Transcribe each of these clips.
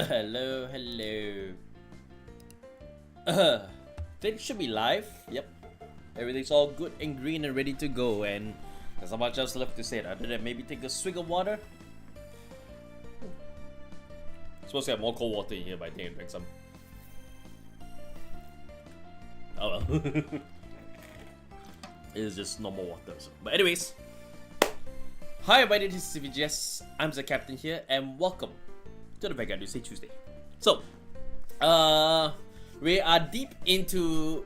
Hello. Things should be live. Yep. Everything's all good and green and ready to go. And there's not much else left to say other than maybe take a swig of water. Supposed to have more cold water in here, but I think I drank some. Oh well. It is just normal water. So. But anyways. Hi everybody, this is CVGS. I'm the captain here and welcome to the Vanguard Newsday Tuesday. So, we are deep into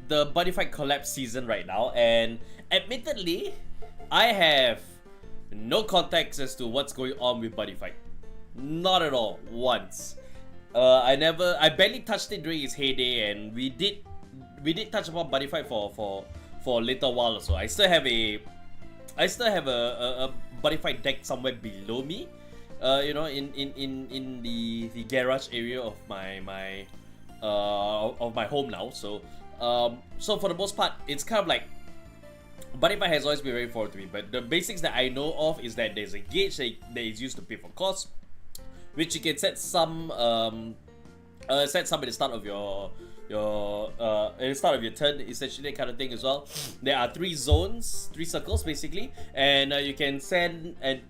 the Buddyfight collab season right now, and admittedly, I have no context as to what's going on with Buddyfight. Not at all, once. I barely touched it during its heyday, and we did touch upon Buddyfight for a little while or so. I still have a Buddyfight deck somewhere below me. You know, in the garage area of my home now. So so for the most part, it's kind of like Buddyfight has always been very foreign to me. But the basics that I know of is that there's a gauge that is used to pay for costs, which you can set some at the start of your at the start of your turn, essentially that kind of thing as well. There are 3 zones, 3 circles basically, and you can send and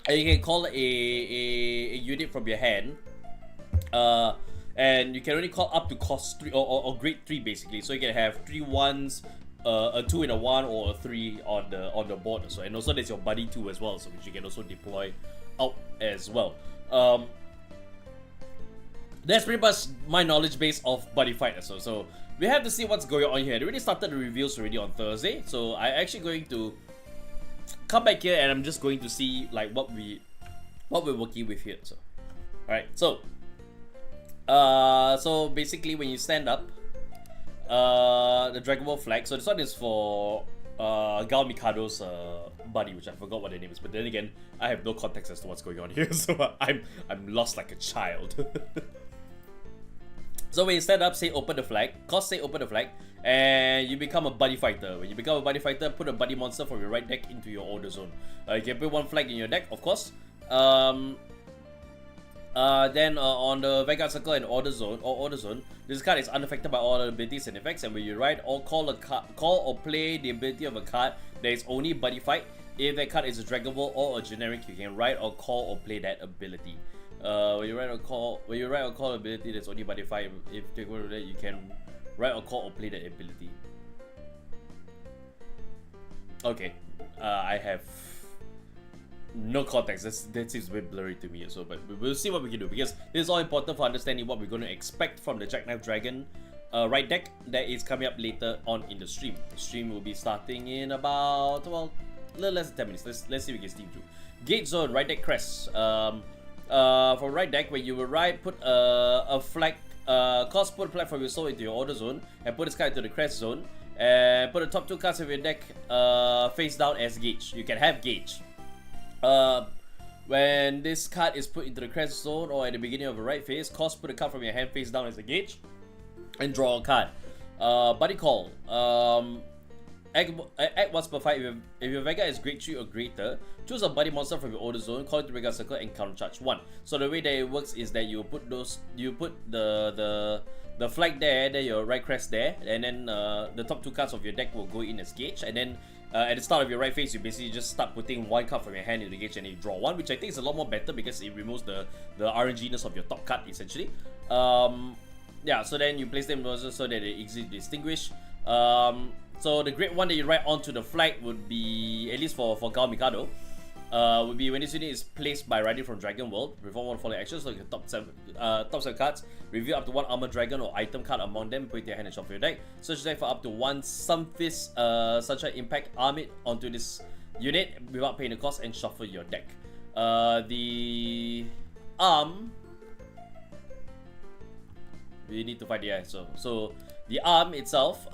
you can call a unit from your hand, and you can only call up to cost 3 or grade 3 basically. So you can have 3 1s, a 2 and a 1, or a 3 on the board also. And also there's your buddy 2 as well, so which you can also deploy out as well. That's pretty much my knowledge base of Buddyfight. So we have to see what's going on here. They already started the reveals already on Thursday, so I'm actually going to come back here and I'm just going to see like what we're working with here. So, alright, so basically when you stand up, the Dragon Ball flag. So this one is for Gal Mikado's buddy, which I forgot what the name is. But then again, I have no context as to what's going on here, so I'm lost like a child. So when you stand up, say open the flag, say open the flag, and you become a buddy fighter. When you become a buddy fighter, put a buddy monster from your right deck into your order zone. You can put 1 flag in your deck, of course. Then on the Vanguard Circle and order zone, this card is unaffected by all abilities and effects. And when you write or call or play the ability of a card, there is only Buddyfight. If that card is a Dragon Ball or a generic, you can write or call or play that ability. When you write or call ability, there's only Buddyfight. If you go to that, you can write or call or play that ability. Okay, I have no context. That seems a bit blurry to me. So, but we'll see what we can do, because this is all important for understanding what we're going to expect from the Jackknife Dragon right deck that is coming up later on in the stream. The stream will be starting in about, well, a little less than 10 minutes. Let's see if we can steam through. Gate zone, right deck crest. For right deck, when you will ride, put a flag, put a flag from your soul into your order zone, and put this card into the crest zone, and put the top 2 cards of your deck face down as gauge. You can have gauge. When this card is put into the crest zone or at the beginning of a right phase, put a card from your hand face down as a gauge, and draw a card. Buddy call. Act once per fight. If your Vanguard is grade 3 or greater, choose a buddy monster from your order zone, call it to Vanguard Circle, and counter charge 1. So the way that it works is that you put the flag there, then your right crest there, and then the top 2 cards of your deck will go in as gauge, and then at the start of your right phase, you basically just start putting 1 card from your hand into the gauge and you draw 1, which I think is a lot more better because it removes the RNG-ness of your top card essentially. Yeah, so then you place them so that they easily distinguish. So the grade 1 that you write onto the flag would be, at least for Gal Mikado, would be when this unit is placed by riding from Dragon World. Perform 1 following actions, so your top 7 cards. Reveal up to 1 armor dragon or item card among them, put it in your hand and shuffle your deck. Search deck for up to 1 Sunfist Sunshine Impact, arm it onto this unit without paying the cost, and shuffle your deck. The arm, we need to find the so the arm itself,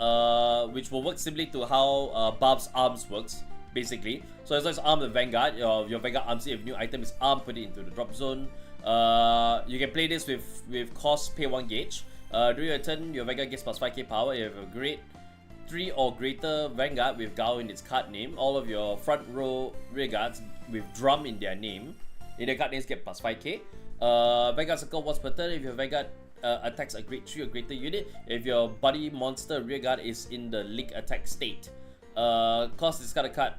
which will work similarly to how Barb's arms works, basically. So as long as arm the Vanguard, your Vanguard arms, if new item is arm, put it into the drop zone. You can play this with cost, pay 1 gauge. During your turn, your Vanguard gets plus 5k power. You have a grade 3 or greater Vanguard with Gao in its card name. All of your front row rear guards with drum in their name, in their card names, get plus 5k. Vanguard Circle once per turn. If your Vanguard attacks a grade 3 or greater unit, if your buddy monster rearguard is in the link attack state, cost discard a card.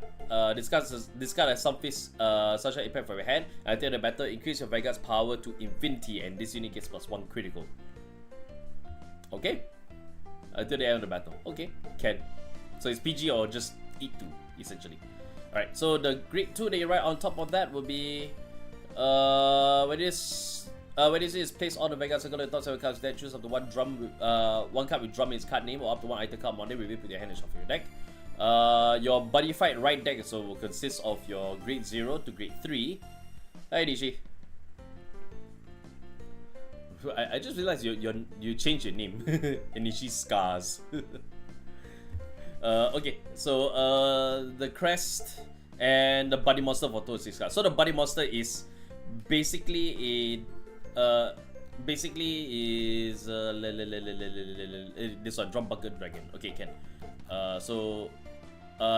Discard has some face such an impact from your hand. At the end of the battle, increase your Vanguard's power to infinity, and this unit gets +1 critical. Okay? Until the end of the battle. Okay, can. So it's PG or just eat 2, essentially. Alright, so the grade 2 that you write on top of that will be when this is placed on the Vanguard Circle, the top 7 cards that choose up to one card with drum in its card name or up to one item card on it, reveal with your hand and shuffle your deck. Your Buddyfight right deck so will consist of your grade 0 to grade 3. Hi Nishi. I just realized you changed your name. Nishi Scars. Okay, so the crest and the buddy monster for total 6 cards. So the buddy monster is basically this one, Drum Bucket Dragon. Okay, can.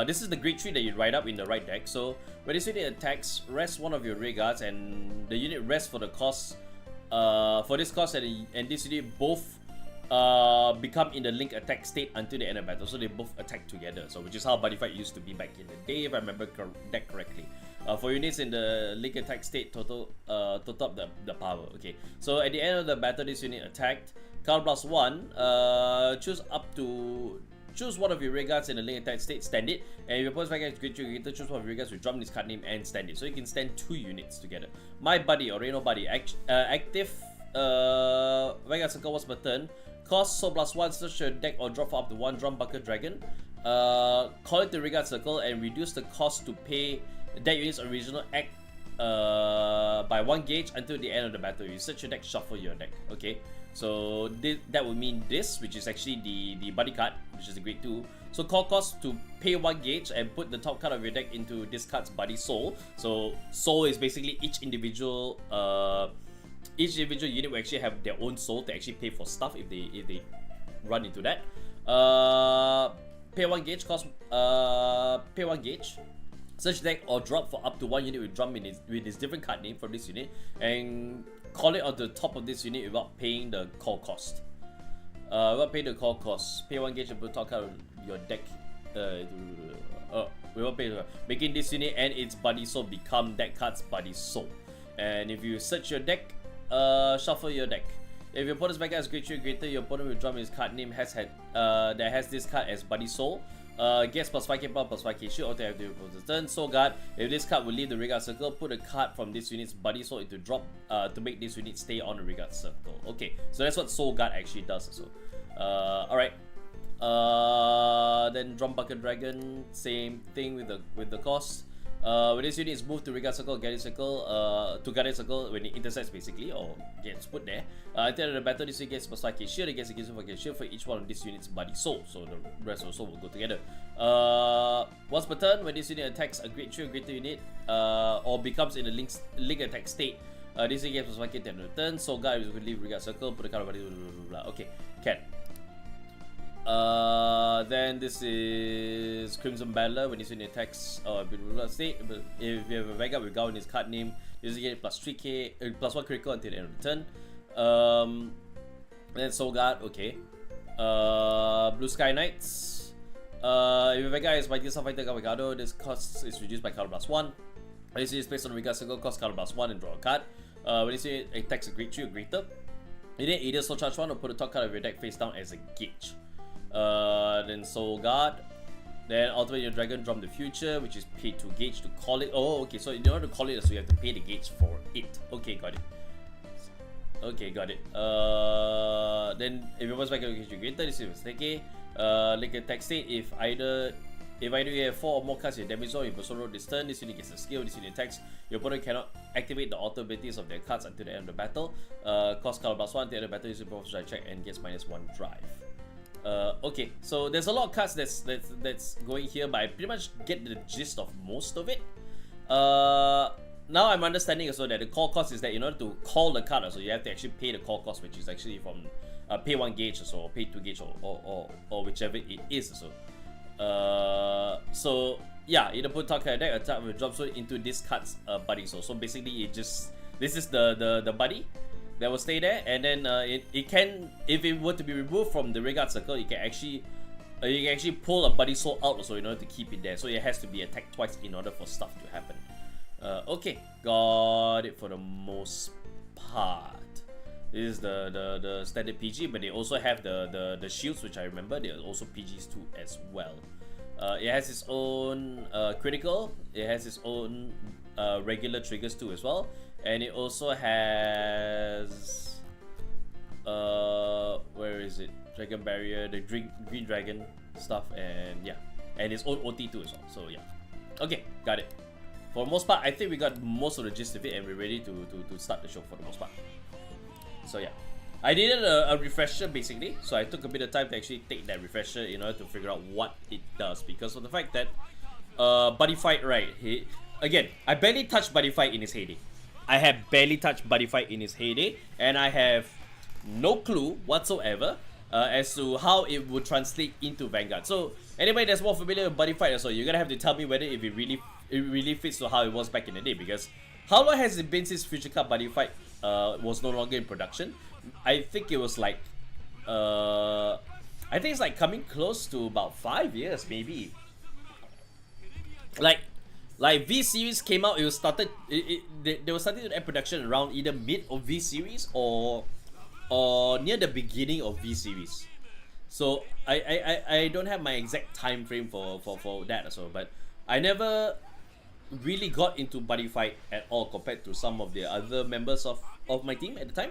This is the grade 3 that you write up in the right deck. So when this unit attacks, rest one of your rear guards, and the unit rests for the cost. For this cost and this unit both become in the link attack state until the end of battle. So they both attack together. So which is how Buddyfight used to be back in the day, if I remember that correctly. For units in the link attack state, total up the power. Okay. So at the end of the battle, this unit attacked. Card +1. Choose one of your rear guards in the link attack state, stand it, and if your opponent's Vanguard is grade 3 or greater, choose one of your rear guards with drum this card name and stand it. So you can stand 2 units together. My buddy or Reno buddy, active Vanguard Circle once per turn. Cost so +1, search your deck or drop for up to 1 Drum Bucket Dragon. Call it the Vanguard Circle and reduce the cost to pay deck unit's original act by 1 gauge until the end of the battle. You search your deck, shuffle your deck. Okay. So that would mean this, which is actually the buddy card, which is the grade 2. So call cost to pay 1 gauge and put the top card of your deck into this card's buddy soul. So soul is basically each individual unit will actually have their own soul to actually pay for stuff if they run into that. Pay 1 gauge, pay 1 gauge. Search deck or drop for up to 1 unit with drum with his different card name from this unit, and call it on the top of this unit without paying the call cost. Without paying the call cost, pay 1 gauge and put top card of your deck. Without paying, making this unit and its buddy soul become that card's buddy soul. And if you search your deck, shuffle your deck. If your opponent's Vanguard is grade 3 or greater, your opponent with drum his card name that has this card as buddy soul. Gets +5k power, +5k shield, auto active turn. Soul Guard. If this card will leave the Vanguard Circle, put a card from this unit's buddy soul into drop to make this unit stay on the Vanguard Circle. Okay, so that's what Soul Guard actually does. So, alright. Then Drum Bucket Dragon, same thing with the cost. When this unit is moved to Vanguard Circle, Guardian Circle, to Guardian Circle when it intersects basically, or gets put there. At the end of the battle, this unit gets +5k shield, it gets a 5k shield for each one of this unit's buddy soul. So the rest of the soul will go together. Once per turn, when this unit attacks a grade 3 or greater unit, or becomes in a link attack state, this unit gets +5k at the end of the turn. Soul Guard is going to leave Vanguard Circle, put a card of buddy, blah, blah, blah. Okay, can. Then this is Crimson Battler. When this unit attacks state, if you have a Vanguard with Gao in his card name, this is get +3k, +1 critical until the end of the turn. Then Soul Guard, okay. Blue Sky Knights. If your Vanguard is fighting some fighter Kawagado, this cost is reduced by card +1. When this unit is placed on the Vanguard Circle, cost card +1 and draw a card. When this unit attacks a grade 3 or greater, you need either Soul Charge 1 or put the top card of your deck face down as a gauge. Then Soul Guard. Then ultimate your dragon drum the future, which is paid 2 gauge to call it. Oh, okay, so in order to call it, so you have to pay the gauge for it. Okay, got it. Okay, got it. Then if your first back gauge greater, this is mistake. Like a attack state, if either you have 4 or more cards in damage zone, if you also roll this turn, this unit gets a skill, this unit attacks. Your opponent cannot activate the auto abilities of their cards until the end of the battle. Cost card +1 at the end of the battle, using both strike check and gets -1 drive. Okay, so there's a lot of cards that's going here, but I pretty much get the gist of most of it. Now I'm understanding also that the call cost is that in order to call the card, so you have to actually pay the call cost, which is actually from pay 1 gauge or so, or pay 2 gauge, or whichever it is. So yeah, either put top card deck, attack with drop so into this card's buddy soul. So basically, it just This is the buddy that will stay there, and then it can, if it were to be removed from the Vanguard circle, you can actually pull a buddy soul out also in order to keep it there. So it has to be attacked twice in order for stuff to happen. Okay, got it for the most part. This is the standard PG, but they also have the shields, which I remember they are also PGs too as well. It has its own critical. It has its own regular triggers too as well, and it also has where is it? Dragon barrier, the green dragon stuff, and yeah, and its own OT too as well. So yeah, okay, got it. For the most part, I think we got most of the gist of it, and we're ready to start the show for the most part. So yeah, I needed a refresher basically, so I took a bit of time to actually take that refresher in order to figure out what it does, because of the fact that Buddyfight, right? Again, I barely touched Buddyfight in his heyday. I have barely touched Buddyfight in his heyday, and I have no clue whatsoever as to how it would translate into Vanguard. So anybody that's more familiar with Buddyfight, so you're gonna have to tell me whether if it really fits to how it was back in the day, because how long has it been since Future Cup Buddyfight was no longer in production? I think it was like I think it's like coming close to about 5 years maybe. Like V series came out, it was started. They were starting to end production around either mid of V series or near the beginning of V series. So I don't have my exact time frame for that also, but I never really got into Buddyfight at all compared to some of the other members of my team at the time.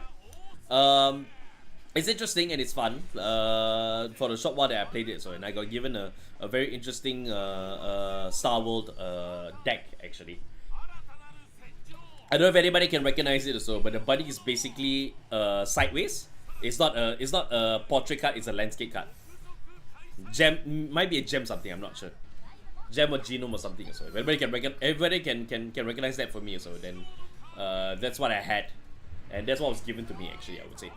It's interesting and it's fun for the short while that I played it. So, and I got given a very interesting Star World deck actually. I don't know if anybody can recognize it also, but the buddy is basically sideways. It's not a portrait card. It's a landscape card. Gem, might be a gem something. I'm not sure. Gem or genome or something. So everybody can recognize that for me. So then that's what I had, and that's what was given to me actually, I would say.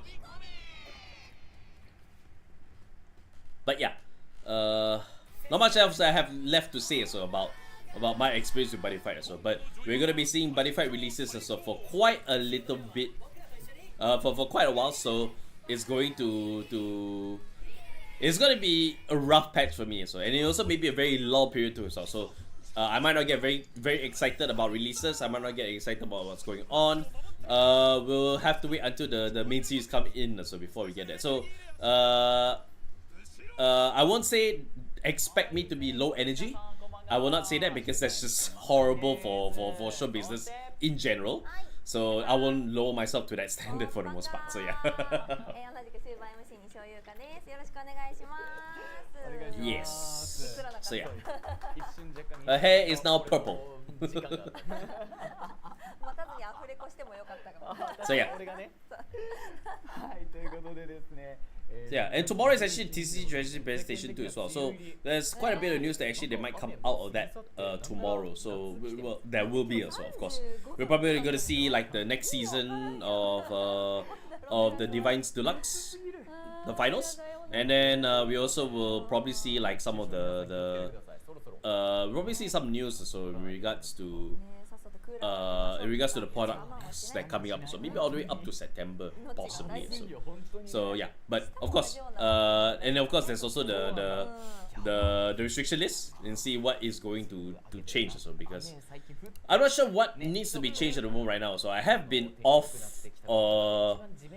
But yeah, not much else I have left to say so about my experience with Buddyfight as well. But we're gonna be seeing Buddyfight releases as well for quite a little bit, for quite a while. So it's going to it's gonna be a rough patch for me as well, and it also may be a very long period too as well. So I might not get very excited about releases. I might not get excited about what's going on. We'll have to wait until the main series come in so before we get that. So I won't say expect me to be low energy. I will not say that because that's just horrible for show business in general. So I won't lower myself to that standard for the most part. So yeah. Yes. So yeah. Her hair is now purple. So yeah. Yeah, and tomorrow is actually TCG Treasury presentation too as well. So there's quite a bit of news that actually they might come out of that tomorrow. So well, there will be also, of course. We're probably going to see like the next season of the Divines Deluxe, the finals, and then we also will probably see like some of the probably see some news so in regards to the products that coming up, so maybe all the way up to September possibly. So yeah, but of course, and of course there's also the restriction list and see what is going to change also, because I'm not sure what needs to be changed at the moment right now. So I have been off.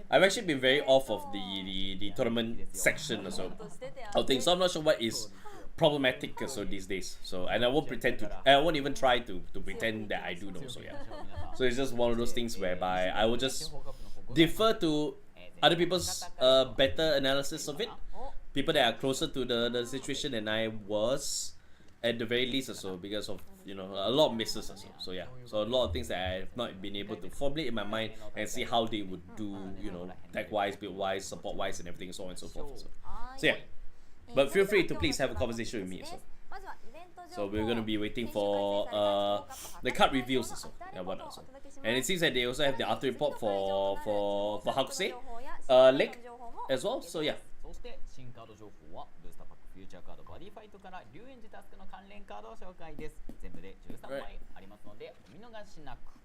I've actually been very off of the tournament section also. I think so. I'm not sure what is problematic so these days. So and I won't pretend to. I won't even try to pretend that I do know. So yeah. So it's just one of those things whereby I will just defer to other people's better analysis of it. People that are closer to the situation than I was, at the very least, also because of a lot of misses also. So yeah, so a lot of things that I have not been able to formulate in my mind and see how they would do, tech wise, build wise, support wise, and everything, so on and so forth. So yeah, but feel free to please have a conversation with me also. So we're gonna be waiting for the card reveals also, also. And it seems that they also have the after report for Hakusei Lake as well. So yeah. 新カード情報はブースターパックフューチャーカードバディファイトから龍炎寺タスクの関連カードを紹介です。全部で13枚ありますのでお見逃しなく。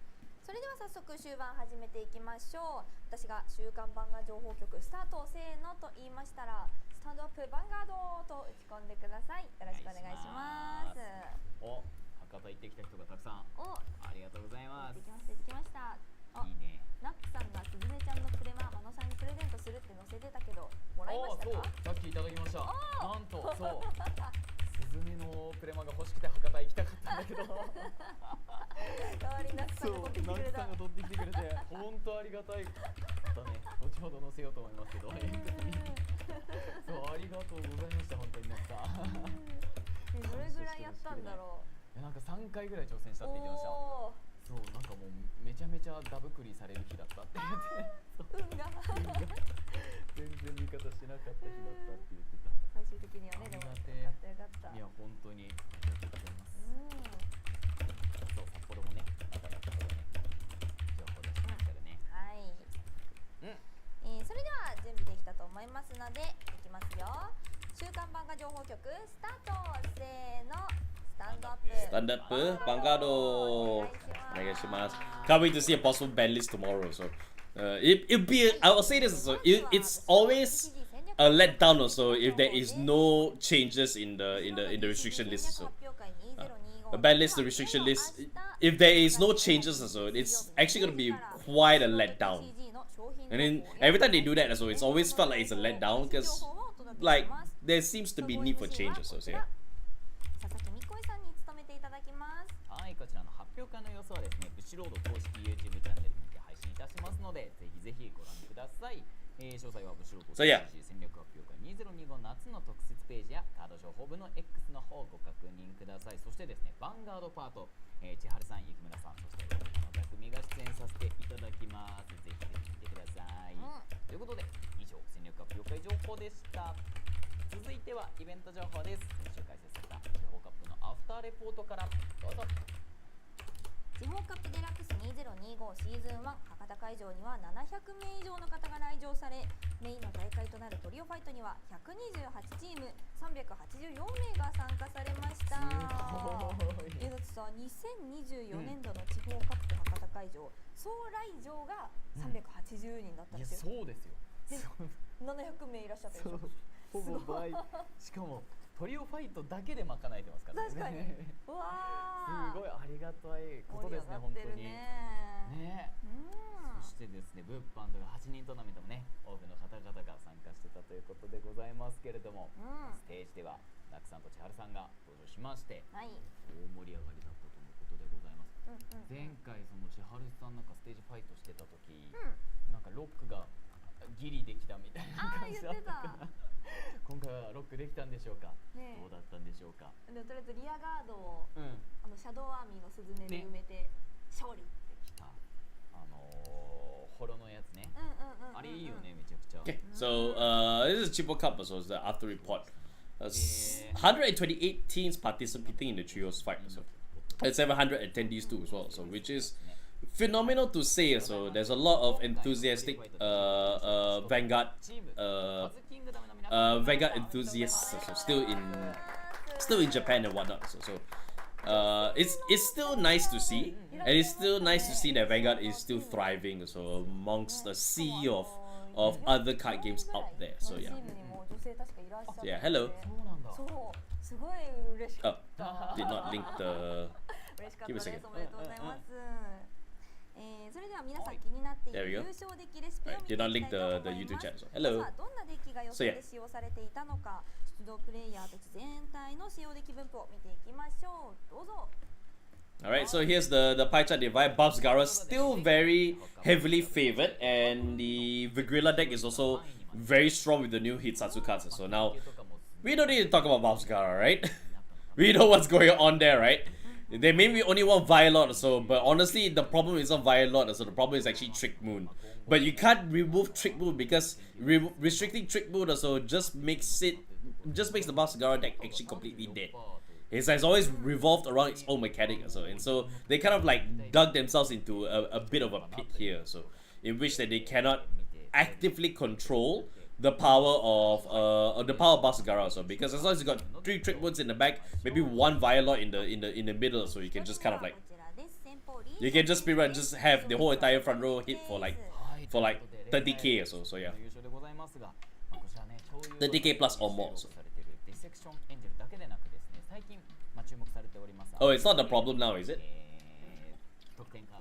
それでは早速終盤始めていきましょう。私が週刊バンガー情報局スタートせーのと言いましたら、スタンドアップバンガードと打ち込んでください。よろしくお願いします。お、博多行ってきた人がたくさん。お、ありがとうございます。できましたできました。いいね。ナックさんがすずねちゃんのクレママノさんにプレゼントするって載せてたけど、もらいましたか？そう、さっきいただきました。なんとそうスズメのクレマが欲しくて博多行きたかったんだけど代わりにナックさんが取ってきてくれた。ナックさんが取ってきてくれて本当ありがたい。またね、後ほど載せようと思いますけどそう、ありがとうございました。本当にナックさんどれぐらいやったんだろう。なんか3回ぐらい挑戦したって言ってました。そう、なんかもうめちゃめちゃダブクリされる日だったって言って運が全然味方しなかった日だったって言ってた。最終的にはね、でもよかったよかった。いや、本当にありがとうございます。そう、札幌もね、またね、情報出しますからね。はい。それでは準備できたと思いますので、いきますよ。週刊バンガ情報局スタート。せーの。Stand up, Vanguard. Can't wait to see a possible ban list tomorrow. So, it'll be. I will say this. So, it's always a letdown. Also, if there is no changes in the restriction list. So, the ban list, the restriction list. If there is no changes, also, it's actually going to be quite a letdown. And then every time they do that, also, it's always felt like it's a letdown because, like, there seems to be need for changes. So, yeah. はい、こちらの発表会の様子はですね、ブシロード公式 YouTube チャンネルにて配信いたしますので、ぜひぜひご覧ください。詳細はブシロード公式戦略発表会2025夏の特設ページやカード情報部の X の方をご確認ください。そしてですね、ヴァンガードパート、千春さん、雪村さん、そしてこの匠が出演させていただきます。ぜひぜひ見てください。ということで、以上、戦略発表会情報でした。続いてはイベント情報です。先週開催された地方カップのアフターレポートからどうぞ。地方カップデラックス2025シーズン1博多会場には700名以上の方が来場され、メインの大会となるトリオファイトには128チーム384名が参加されました。だってさ、2024年度の地方カップ博多会場、総来場が380人だったんですよ。いや、そうですよ。で700名いらっしゃったでしょ。ほぼ倍。しかもトリオファイトだけで賄えてますからね。確かに。うわー、すごいありがたいことですね、本当に。ね。そしてですね、物販とか8人トーナメントもね、多くの方々が参加してたということでございますけれども、ステージではナックさんと千春さんが登場しまして、大盛り上がりだったとのことでございます。前回その千春さんなんかステージファイトしてた時、なんかロックがギリできたみたいな感じだったから今回はロックできたんでしょうか、ね、どうだったんでしょうか。でもとりあえずリアガードを、シャドウアーミーのスズメで埋めて、勝利ってきたホロのやつね。あれいいよね、めちゃくちゃ。 Okay, so this is Triple Cup, so it's the after report. 128 teams participating in the trios fight, so and 700 attendees too as well, so which is phenomenal to say. So there's a lot of enthusiastic Vanguard enthusiasts, so still in Japan and whatnot. So it's still nice to see, and it's still nice to see that Vanguard is still thriving. So amongst the sea of other card games out there. So yeah. Yeah. Hello. Oh, did not link the. Give me a second. それでは皆さん気になっている優勝デッキレシピを見ていきたいと思います。どんなデッキが予想で使用されていたのか、出動プレイヤーたち全体の使用デッキ分布を見ていきましょう。どうぞ。Alright, so here's the pie chart divide. Bob's Gara still very heavily favored, and the Vigrilla deck is also very strong with the new Hitsatsu cards. So now, we don't need to talk about Bob's Gara, right? We know what's going on there, right? There may be only one Violot or so, but honestly, the problem isn't Violot, so the problem is actually Trick Moon. But you can't remove Trick Moon because restricting Trick Moon also just makes the Bob's Gara deck actually completely dead. It has always revolved around its own mechanic, and so they kind of like dug themselves into a bit of a pit here, so in which that they cannot actively control the power of Bob's Gara, so because as long as you got 3 Trick Moons in the back, maybe 1 Violot in the middle, so you can just kind of like You can just speedrun, just have the whole entire front row hit for like 30k or so. So yeah, 30k plus or more. So. Oh, it's not the problem now, is it?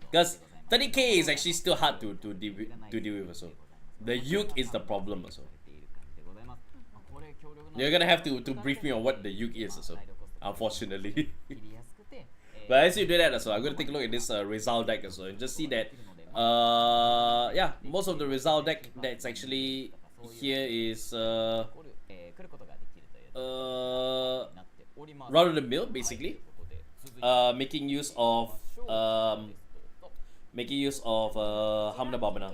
Because 30k is actually still hard to deal with also. The uke is the problem also. You're gonna have to brief me on what the uke is also, unfortunately. But as you do that also, I'm gonna take a look at this result deck also and just see that yeah, most of the result deck that's actually here is run of the mill basically. Making use of Hamna Babana.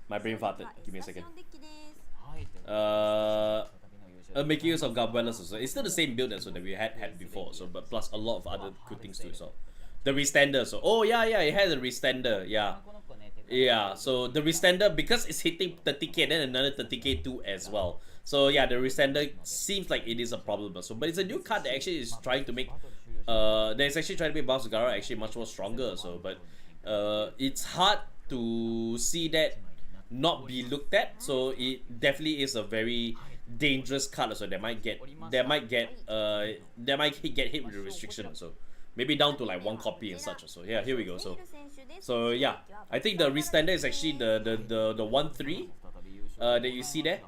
My brain farted. Give me a second. Making use of Garbelas also. It's still the same build as that we had before. So, but plus a lot of other good things to it. So, the restander. So, oh yeah, it has a restander. Yeah. So the restander, because it's hitting 30k, then another 30k too as well. So yeah, the restander seems like it is a problem. So, but it's a new card that actually is trying to make that's actually trying to make Bounce Gara actually much more stronger. So, but it's hard to see that not be looked at. So it definitely is a very dangerous card. So that might get hit with the restriction. So maybe down to like 1 copy and such. So yeah, here we go. So yeah, I think the restander is actually the 1-3 that you see there.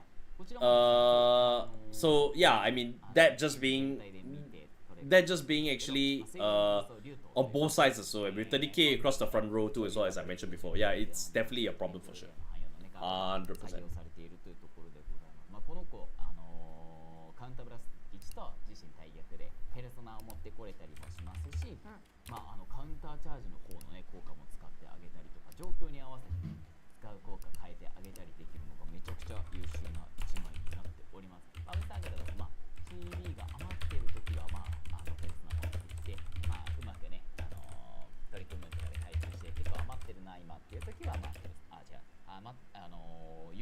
So yeah, I mean that just being actually on both sides also, with 30k across the front row too as well, as I mentioned before. Yeah, it's definitely a problem for sure. 100%.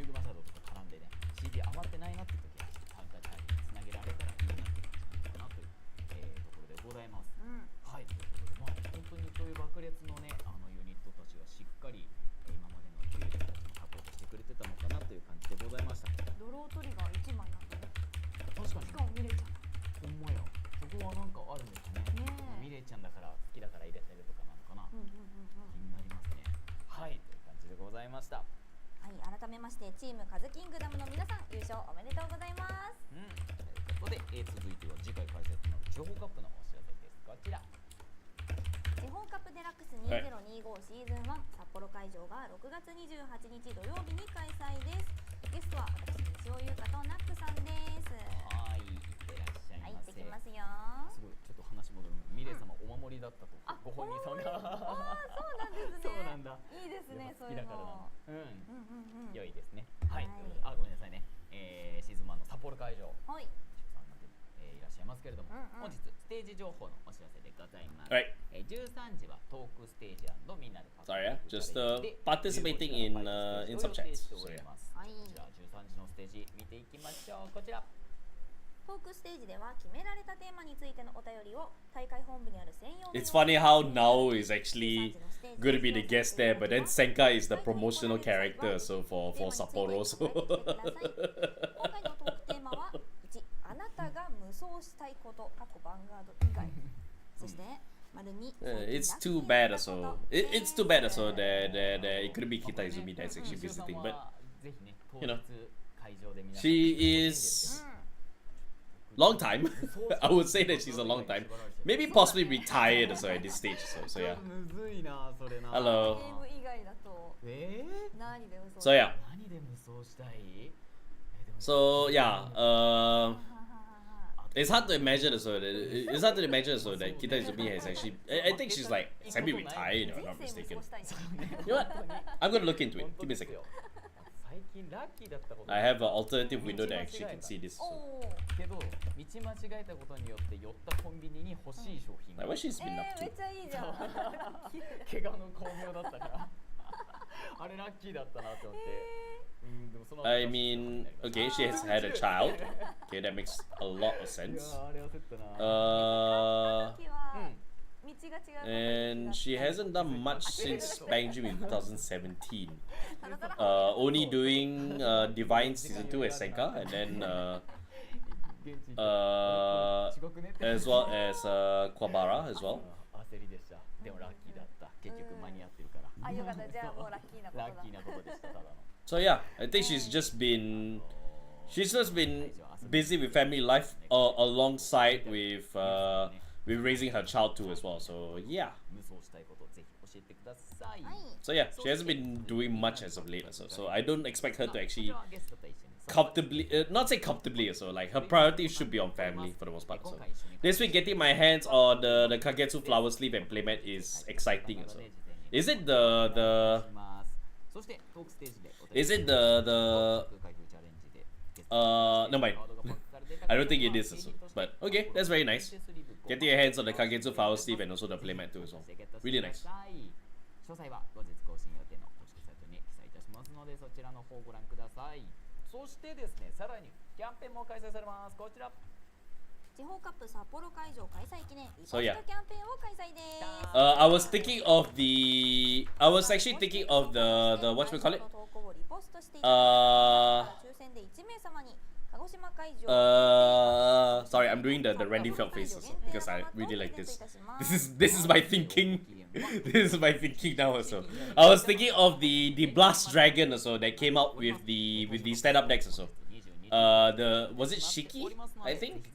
遊具マシャドとか絡んでね CD 余ってないなって時はカウンターチャージにつなげられたらいいなというかなという、ところでございます、はい、ということで、本当にそういう爆裂のねユニットたちがしっかり今までのヒュージたちもサポートしてくれてたのかなという感じでございました。ドロートリガー1枚なんだね。確かにしかもミレちゃんほんまや、そこはなんかあるんですね。ミレちゃんだから好きだから入れてるとかなのかな、気になりますね。はい、という感じでございました。はい、改めましてチームカズキングダムの皆さん、優勝おめでとうございます。ということで、続いては次回開催となる地方カップのお知らせです。こちら。地方カップデラックス2025シーズン1札幌会場が6月28日土曜日に開催です。ゲストは私、西尾優香とナックさんです。はい、いってらっしゃいませ。はい、行ってきますよ。すごい、ちょっと話戻る。ミレイ様、お守りだったと。ご本人さんが。ああ、そうなんですね。そうなんだ。いいですね、そういうの。良いですね。はい。あ、ごめんなさいね。シーズン1の札幌会場。はい。いらっしゃいますけれども、本日ステージ情報のお知らせでございます。13時はトークステージ&みんなでパーティー。Sorry, just participating in some chats. こちら13時のステージ見ていきましょう。こちら。トークステージでは決められたテーマについてのお便りを大会本部にある専用。It's funny how Nao is actually going to be the guest there, but then Senka is the promotional character, so for Sapporo. So 今回のトークテーマは1、あなたが無双したいこと、過去バンガード以外。そして丸2、it's too bad also. It's too bad also that it couldn't be Kita Izumi that's actually visiting, but you know, she is long time. I would say that she's a long time. Maybe possibly retired also at this stage. So yeah. Hello. So yeah. So yeah. It's hard to imagine also that Kita Izumi has actually. I think she's like semi-retired, if I'm not mistaken. You know what? I'm gonna look into it. Give me a second. I have an alternative window that actually can see this. Like what she's been up to. I mean, okay, she has had a child. Okay, that makes a lot of sense. And hasn't done much since Bang Dream in 2017. Only doing Divine Season 2 as Senka, and then as well as Quabara as well. 焦りでした。でもラッキーだった。結局間に合ってるから。あ、よかった。じゃあもうラッキーなことだ。ラッキーなことでした。ただの。So yeah, I think she's just been busy with family life alongside with raising her child too as well. So yeah. 無双したいことぜひ教えてください。 So yeah, she hasn't been doing much as of late. So I don't expect her to actually comfortably, not say comfortably, so like her priority should be on family for the most part. So this week, getting my hands on the Kagetsu flower sleeve and playmat is exciting. So is it the no mind. I don't think it is also. But okay, that's very nice. Getting your hands on the Kagetsu flower sleeve and also the playmat too as well. Really nice. 詳細は後日更新予定の公式サイトに記載いたしますのでそちらの方をご覧ください。そしてですね、さらにキャンペーンも開催されます。こちら。地方カップ札幌会場開催記念リポスト So キャ yeah. ンペーンを開催です。I was thinking of I was actually thinking of the what we call it? 抽選で1名様に鹿児島会場 Sorry, I'm doing the Randy Felt face also because I really like this. This is my thinking. This is my thinking now also. I was thinking of the Blast Dragon also that came out with the stand-up decks also. Was it Shiki? I think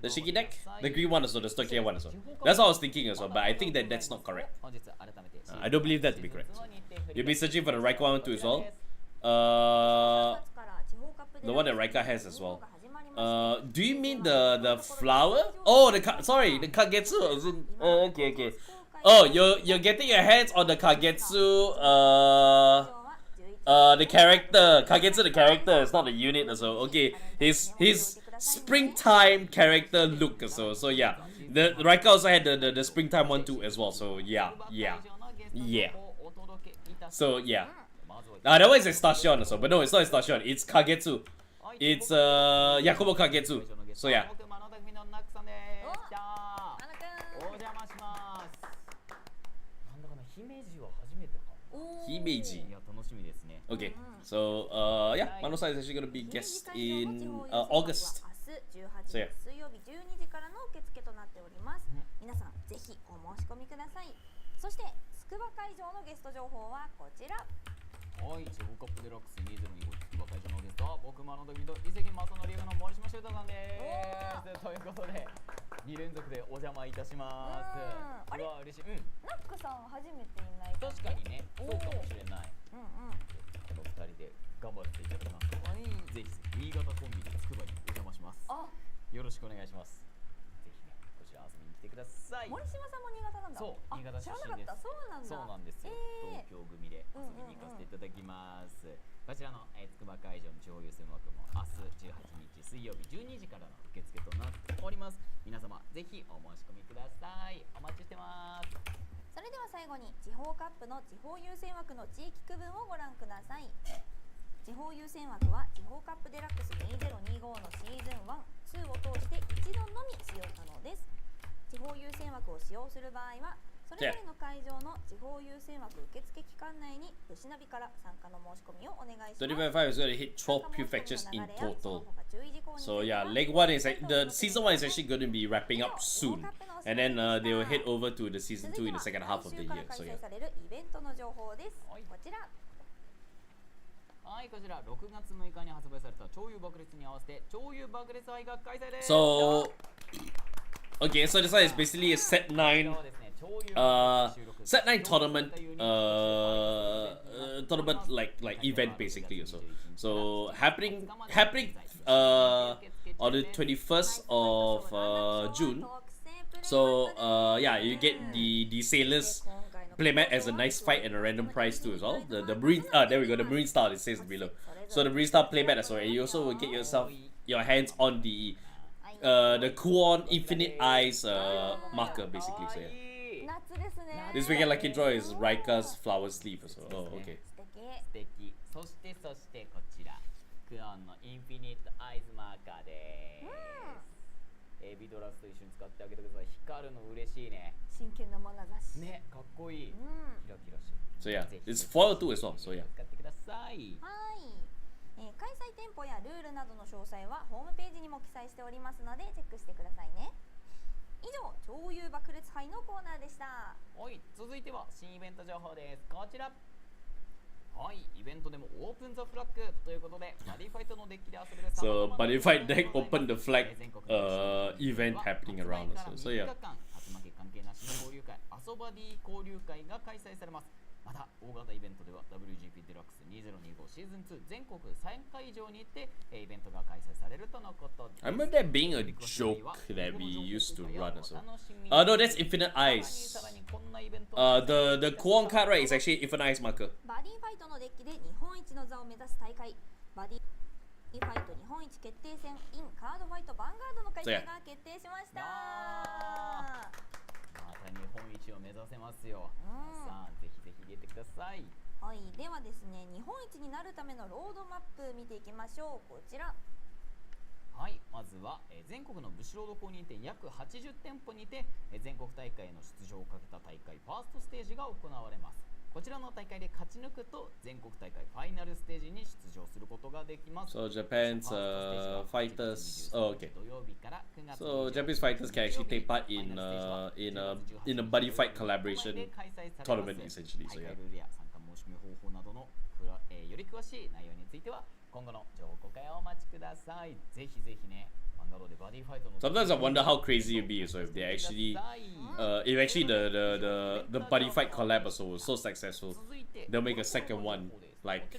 the Shiki deck, the green one also, the Stokia one also. That's what I was thinking also, but I think that's not correct. I don't believe that to be correct. You'll be searching for the Raika one too as well. The one that Raika has as well. Do you mean the flower? Oh, the Kagetsu. As in, okay. Oh, you're getting your hands on the Kagetsu, the character. Kagetsu the character, it's not the unit also. Okay, his springtime character look also. So yeah, the Raika also had the springtime one too as well. So yeah. So yeah. That one is Estation also, but no, it's not Estation. It's Kagetsu. It's Yakumo Kagetsu. So yeah. Himeji. Okay, so yeah, Mano-san is actually gonna be guest in August. So yeah. 水曜日12時からの受付となっております。皆さんぜひお申し込みください。そして筑波会場のゲスト情報はこちら。はい、地方カップデラックス2025筑波会場のゲストは僕マノドキと伊関正則役の森島修太さんです。ということで2連続でお邪魔いたします。あれ、うわ嬉しい。ナックさん初めていない。確かにね、そうかもしれない。この2人で頑張っていただきます。ぜひ新潟コンビで筑波にお邪魔します。よろしくお願いします。ぜひね、こちら遊びに来てください。森島さんも新潟なんだ。そう、新潟出身です。そうなんだ。そうなんですよ。東京組で遊びに行かせていただきます。こちらの筑波会場の地方優先枠も明日18日水曜日12時からの受付となっております。皆様ぜひお申し込みください。お待ちしてます。それでは最後に地方カップの地方優先枠の地域区分をご覧ください。地方優先枠は地方カップデラックス2025のシーズン1、2を通して一度のみ使用可能です。地方優先枠を使用する場合はそれぞれの会場の地方優先枠受付期間内にブシナビから参加の申し込みをお願いします。25 is going to hit 12 prefectures in total. So yeah, leg one is the season 1 is actually going to be wrapping up soon, and then they will head over to the season 2 in the second half of the year. So yeah. イベントの情報です。こちら。はい、こちら6月6日に発売された超優爆裂に合わせて超優爆裂杯が開催です。So okay, so this one is basically a set 9 tournament tournament like event basically also. So happening on the 21st of June. So yeah, you get the sailors playmat as a nice fight and a random prize too as well. The marine there we go, the marine star, it says below. So the marine star playmat as well, and you also will get your hands on the Kuon Infinite Eyes marker basically. So yeah. This weekend lucky draw is Raika's flower sleeve as well. Oh, okay. そしてこちらクオンのインフィニットアイズマーカーです。ビドラスと一緒に使ってあげてください。光るの嬉しいね。真剣な眼差し。ね、かっこいい。キラキラして。So yeah, it's foil too as well. So yeah. 使ってください。はい。開催店舗やルールなどの詳細はホームページにも記載しておりますのでチェックしてくださいね。以上、超優爆裂杯のコーナーでした。はい、続いては新イベント情報です。こちら。はい、イベントでもオープンザフラッグということで、バディファイトのデッキで遊べる。So Buddyfight deck opened the flag event happening around us. So yeah. 初負け関係なしの交流会、遊ばディ交流会が開催されます。また大型イベントでは WGP デラックス2025シーズン2全国3会場にてイベントが開催されるとのことです。 I remember that being a joke that we used to run as well. No, that's Infinite Eyes. The Kuon card, right, is actually Infinite Eyes marker. バディファイトのデッキで日本一の座を目指す大会、バディファイト日本一決定戦 in カードファイトヴァンガードの開催が決定しました。また日本一を目指せますよ。皆さんぜひぜひ出てください。はい、ではですね、日本一になるためのロードマップ見ていきましょう。こちら。はい、まずは、全国のブシロード公認店約80店舗にて、全国大会への出場をかけた大会ファーストステージが行われます。こちらの大会で勝ち抜くと全国大会ファイナルステージに出場することができます。So Japan's fighters. Oh, okay. So Japanese fighters can actually take part in a buddy fight collaboration tournament essentially. So yeah. 参加申し込み方法などのより詳しい内容については今後の情報公開をお待ちください。ぜひぜひね。Sometimes I wonder how crazy it'd be so if they actually, if actually the buddy fight collab also was so successful, they'll make a second one like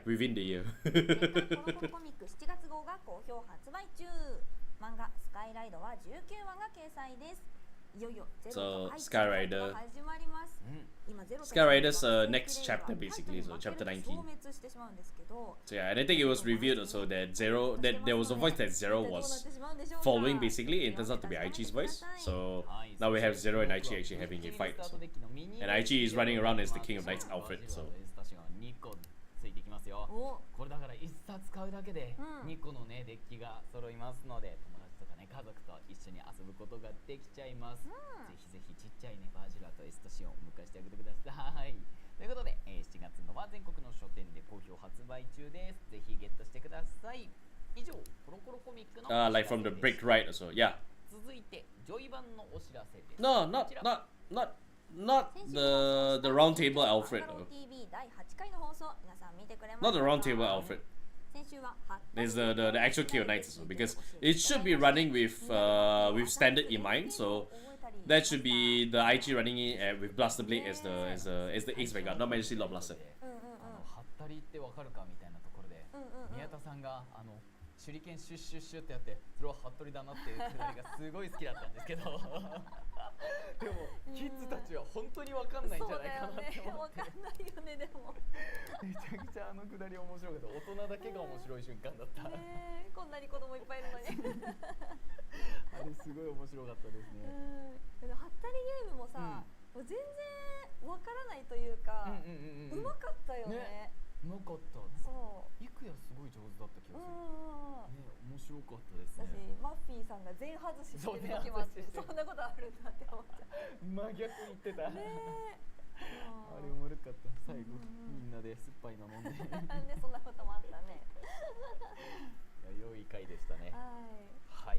within the year. コミック7月号が好評発売中。漫画スカイライドは19話が掲載です。いよいよゼロとSky Riderが始まります。Sky Rider's next chapter basically, so chapter 19. So yeah, and I think it was revealed also that there was a voice that Zero was following basically. It turns out to be Aichi's voice. So now we have Zero and Aichi actually having a fight. So. And Aichi is running around as the King of Knights Alfred. So. これだから1冊買うだけで2個のねデッキが揃いますので、友達とかね家族と一緒に遊ぶことができちゃいます。ぜひぜひちっちゃいねバージュラとエストシオンを迎えしてあげてください。ということで、7月のは全国の書店で好評発売中です。ぜひゲットしてください。以上、コロコロコミックのお知らせです。Like from the break right also, yeah. 続いてジョイ版のお知らせです。No, not the round table Alfred though. Not the round table Alfred. There's the actual King of Knights also, because it should be running with standard in mind. So that should be the IG running in with Blaster Blade as the Ace Vanguard, not Majesty Lord Blaster. ハッタリってわかるかみたいなところで、宮田さんが手裏剣シュッシュッシュってやってそれは服部だなっていうくだりがすごい好きだったんですけどでもキッズたちは本当に分かんないんじゃないかなって思って。分かんないよね。でもめちゃくちゃくだり面白かった。大人だけが面白い瞬間だった。こんなに子供いっぱいいるのにあれすごい面白かったですね。ハッタリゲームもさ、全然分からないというか、うまかったよね。うまかった。いくやすごい上手だった気がする。面白かったですね。私マッフィーさんが全外ししてる時もあって、そんなことあるんだって思っちゃう。真逆言ってた。あれおもろかった。最後みんなで酸っぱいの飲んで。なんでそんなこともあったね。良い回でしたね。はい。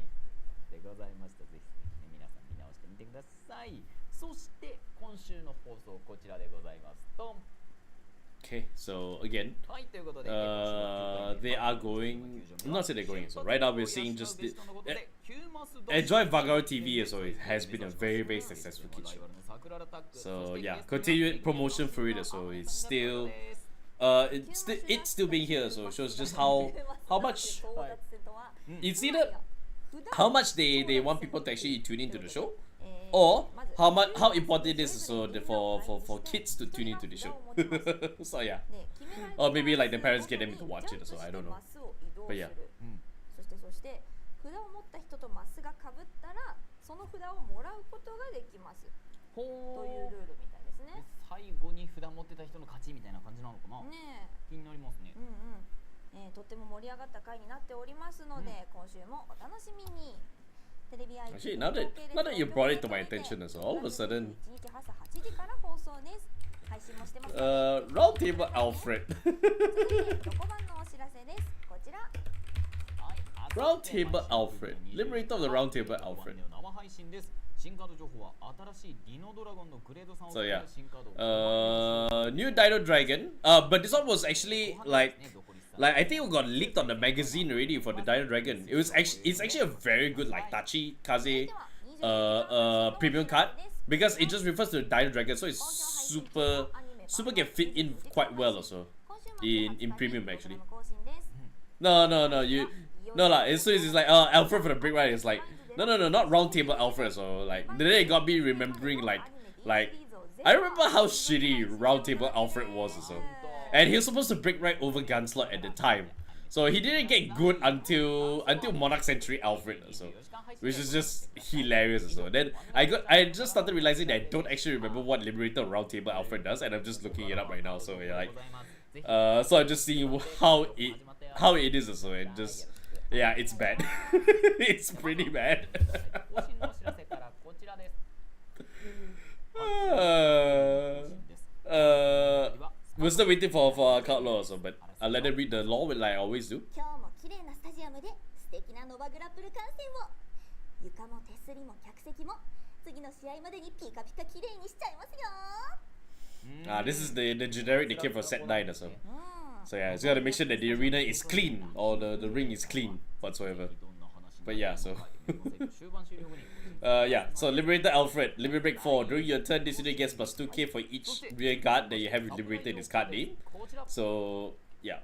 でございました。ぜひ皆さん見直してみてください。そして今週の放送こちらでございます。ドン。Okay, so again, they are going, not say they're going, so right now we're seeing just the, Enjoy Vanguard TV, so it has been a very, very successful kit show. So yeah, continued promotion for it, so it's still, it's still being here, so it shows just how much, it's either how much they want people to actually tune into the show, or how important it is so for kids to tune into the show. So yeah, or maybe like the parents get them to watch it. So I don't know, but yeah. そして札を持った人とマスが被ったらその札をもらうことができますというルールみたいですね。最後に札持ってた人の勝ちみたいな感じなのかな。ね、気になりますね。とっても盛り上がった回になっておりますので、今週もお楽しみに。Actually, now that you brought it to my attention as well, all of a sudden, Roundtable Alfred. Roundtable Alfred. Liberator of the Roundtable Alfred. So yeah, new Dino Dragon. But this one was actually like I think it got leaked on the magazine already for the Dino Dragon. It's actually a very good like Tachi Kaze premium card because it just refers to the Dino Dragon, so it's super can fit in quite well also in premium actually. No, as soon as it's like Alfred for the Brick Ride, it's like no, not Roundtable Alfred. So like then it got me remembering like I remember how shitty Roundtable Alfred was also. And he was supposed to break right over Gunslot at the time. So he didn't get good until Monarch Century Alfred also, which is just hilarious also. Then I just started realizing that I don't actually remember what Liberator Roundtable Alfred does, and I'm just looking it up right now. So yeah, like so I'm just seeing how it is also, and just yeah, it's bad. It's pretty bad. We're still waiting for our card law also, but I'll let them read the law like I always do. This is the generic they came for set 9 also. So yeah, it's gotta make sure that the arena is clean, or the ring is clean whatsoever. But yeah, so yeah, so Liberator Alfred, Liberate Break 4. During your turn, this unit gets plus 2k for each rear guard that you have liberated in this card name. So yeah.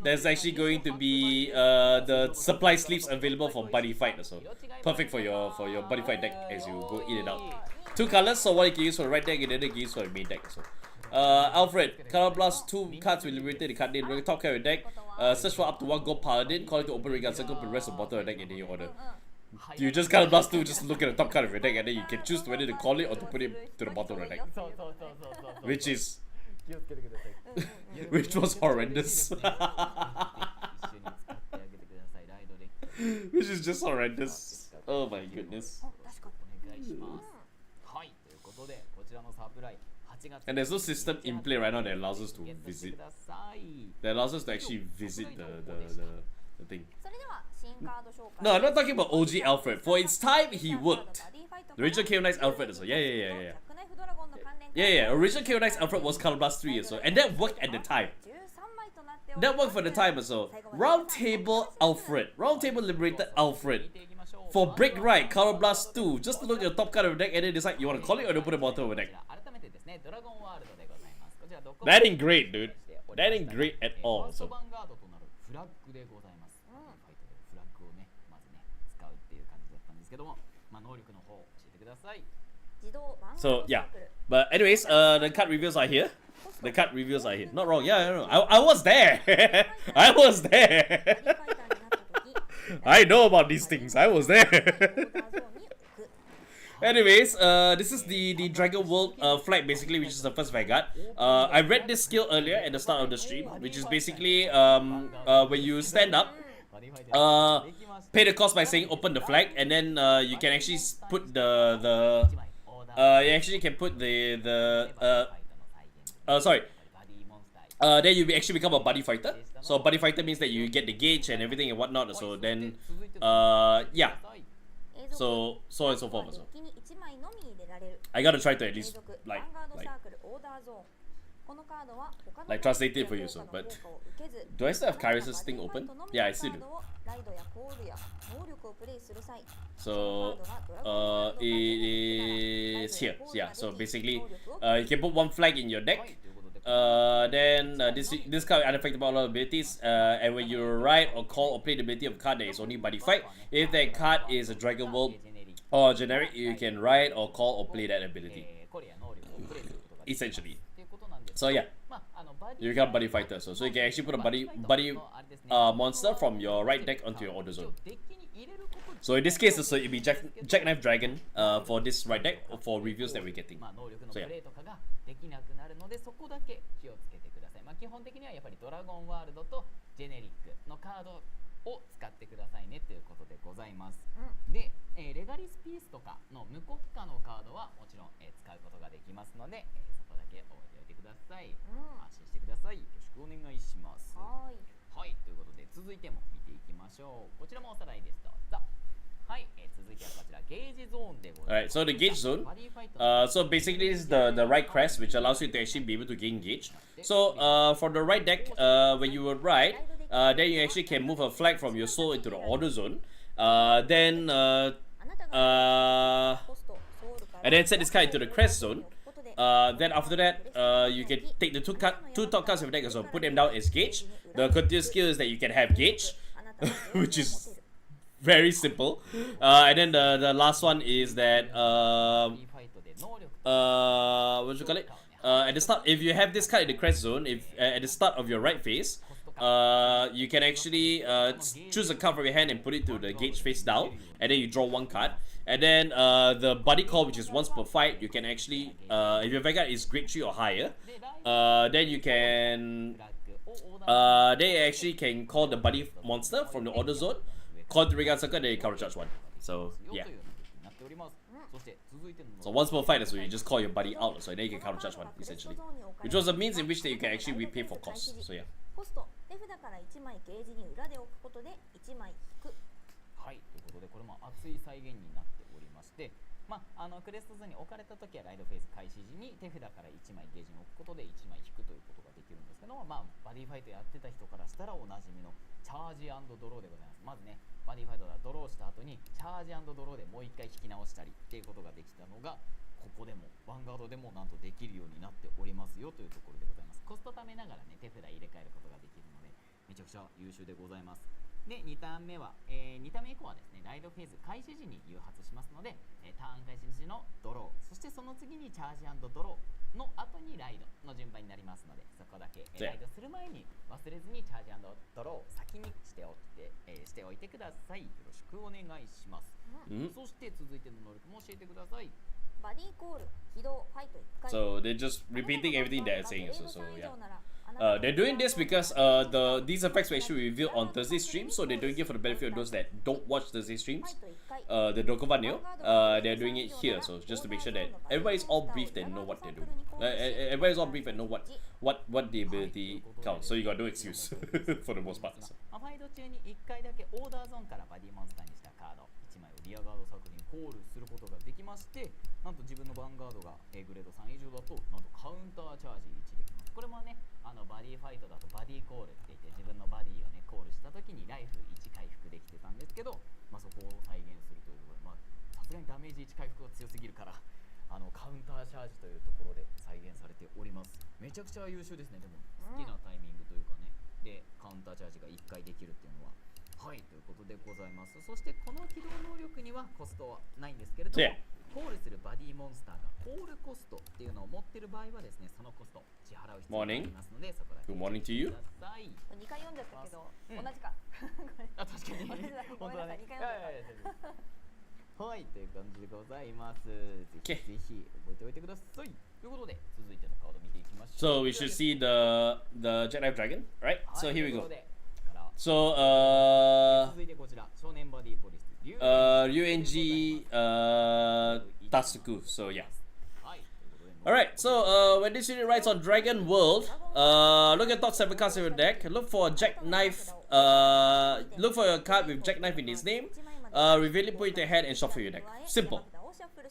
There's actually going to be the supply sleeves available for Buddyfight also. Perfect for your Buddyfight deck as you go in and out. 2 colors, so one you can use for the right deck and the other you can use for the main deck. So Alfred, Color Blast, 2 cards will liberate the card name. Bring the top card of your deck. Search for up to 1 gold paladin. Call it to open Regard Circle, put the rest of the bottom of the deck in your order. You just Color Blast 2, just look at the top card of your deck and then you can choose whether to call it or to put it to the bottom of the deck. Which was horrendous. Which is just horrendous. Oh my goodness. And there's no system in play right now that allows us to visit. That allows us to actually visit the thing. No, I'm not talking about OG Alfred. For its time, he worked. The original KO Knights Alfred as well. Yeah. Original KO Knights Alfred was Color Blast 3 as well. And that worked at the time. That worked for the time as well. Roundtable Alfred. Roundtable Liberator Alfred. For Break Right, Color Blast 2. Just to look at the top card of the deck and then decide you want to call it or to put the bottom of the deck. That ain't great, dude. That ain't great at all. So yeah, but anyways, the card reviews are here. Not wrong. Yeah, no. I was there. I was there. I know about these things. I was there. Anyways, this is the Dragon World flag basically, which is the first Vanguard. I read this skill earlier at the start of the stream, which is basically when you stand up, pay the cost by saying open the flag, and then you can actually put you actually can put then you actually become a Buddy Fighter. So Buddy Fighter means that you get the gauge and everything and whatnot. So then yeah. So on and so forth. So I gotta try to at least like translate it for you. So, but do I still have Kyrus's thing open? Yeah, I still do. So it is here. Yeah. So basically, you can put 1 flag in your deck. Then this card unaffected by all abilities, and when you write or call or play the ability of a card that is only Buddy Fight, if that card is a Dragon World or generic, you can write or call or play that ability. Essentially. So yeah, you become Buddy Fighter. So you can actually put a buddy monster from your right deck onto your order zone. So in this case, so it'll be Jackknife Dragon for this right deck for reviews that we're getting. So yeah. そこだけ気をつけてください。基本的にはやっぱりドラゴンワールドとジェネリックのカードを使ってくださいねということでございます。で、レガリスピースとかの無国家のカードはもちろん、使うことができますので、そこだけ覚えておいてください。安心してください。よろしくお願いします。はい、ということで続いても見ていきましょう。こちらもおさらいです。どうぞ。はい、続いてはこちらゲージゾーンでございます。Alright, so the gauge zone. So basically, this is the right crest, which allows you to actually be able to gain gauge. So for the right deck, when you would ride, then you actually can move a flag from your soul into the order zone. Then and then set this card into the crest zone. Then after that, you can take the two top cards of your deck as well, put them down as gauge. The continuous skill is that you can have gauge, which is very simple. And then the last one is that what you call it? At the start, if you have this card in the crest zone, if at the start of your right phase, you can actually choose a card from your hand and put it to the gauge face down, and then you draw one card. And then the body call, which is once per fight, you can actually, if your Vanguard is grade 3 or higher, then you can, they actually can call the buddy monster from the order zone, call the Vanguard circle, then you counter charge one. So yeah. So once per fight, so you just call your buddy out, so then you can counter charge one essentially, which was a means in which that you can actually repay for costs. So yeah. コスト手札から1枚ゲージに裏で置くことで1枚引く。はい、ということでこれも熱い再現になっておりまして、クレスト図に置かれた時はライドフェーズ開始時に手札から1枚ゲージに置くことで1枚引くということができるんですけども、バディファイトやってた人からしたらおなじみのチャージ&ドローでございます。まずね、バディファイトがドローした後にチャージ&ドローでもう一回引き直したりっていうことができたのが、ここでもヴァンガードでもなんとできるようになっておりますよというところでございます。コスト貯めながらね、手札入れ替えることができるのでめちゃくちゃ優秀でございます。で、2ターン目は、2ターン目以降はですね、ライドフェーズ開始時に誘発しますので、ターン開始時のドロー、そしてその次にチャージ&ドローの後にライドの順番になりますので、そこだけ、ライドする前に忘れずにチャージ&ドローを先にしておいてください。よろしくお願いします。そして続いての能力も教えてください。バディコール、起動、ファイト1回。So they're just repeating everything they're saying. So yeah. They're doing this because these effects were actually revealed on Thursday stream, so they're doing it for the benefit of those that don't watch Thursday streams. The DOVA-SYNDROME, they're doing it here, so just to make sure that everybody's all briefed and know what they're doing. Everybody's all briefed and know what the ability counts. So you got no excuse for the most part. So. ファイト中に1回だけオーダーゾーンからバディモンスターにしたカード1枚をリアガード作品コールすることができまして、なんと自分のヴァンガードが A グレード3以上だとなんとカウンターチャージ1できます。これもね、バディファイトだとバディコールって言って自分のバディをねコールした時にライフ1回復できてたんですけど、そこを再現するというところで、さすがにダメージ1回復が強すぎるからカウンターチャージというところで再現されております。めちゃくちゃ優秀ですね。でも好きなタイミングというかね、でカウンターチャージが1回できるっていうのははいということでございます。そしてこの起動能力にはコストはないんですけれども、コールするバディモンスターがコールコストっていうのを持っている場合はですね、そのコストを支払う必要がありますので、そこだけ Good morning to you. 2回読んじゃったけど、同じか。あ、確かに。本当だね。はい、という感じでございます。ぜひぜひ覚えておいてください。ということで続いてのカード見ていきましょう。 So we should see the Jackknife Dragon, right? So here we go. So 続いてこちら少年バディポリス。UNG Tasuku. So yeah. Alright, so when this unit rides on Dragon World, look at top 7 cards in your deck. Look for a Jackknife. Look for a card with Jackknife in its name. Reveal it, put it to your hand, and shuffle your deck. Simple.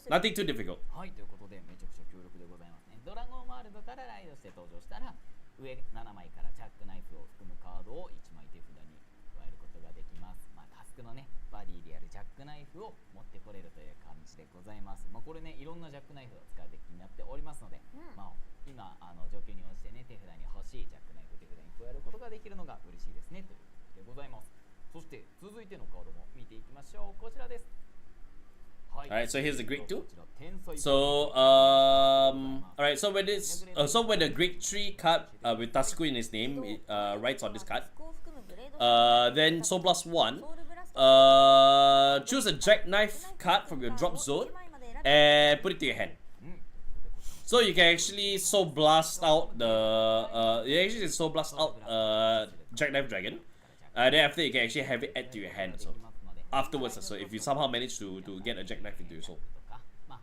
Nothing too difficult. はい、ということでめちゃくちゃ強力でございますね。ドラゴンワールドからライドして登場したら上7枚からジャックナイフを含むカードを1枚手札に加えることができます。タスクのねバディであるジャックナイフを持ってこれるという感じでございます。これねいろんなジャックナイフを使うデッキになっておりますので、今状況に応じてね手札に欲しいジャックナイフを手札に加えることができるのが嬉しいですねということでございます。そして続いてのカードも見ていきましょう。こちらです。Alright, so here's the grade 2. So alright, so when it's when the grade 3 card with Tasuku in its name writes on this card, then Soul Blast 1, choose a Jackknife card from your drop zone and put it to your hand. So you can actually Soul Blast out the Jackknife Dragon, Then after you can actually have it add to your hand. So afterwards, so if you somehow manage to get a jackknife into your soul. まあ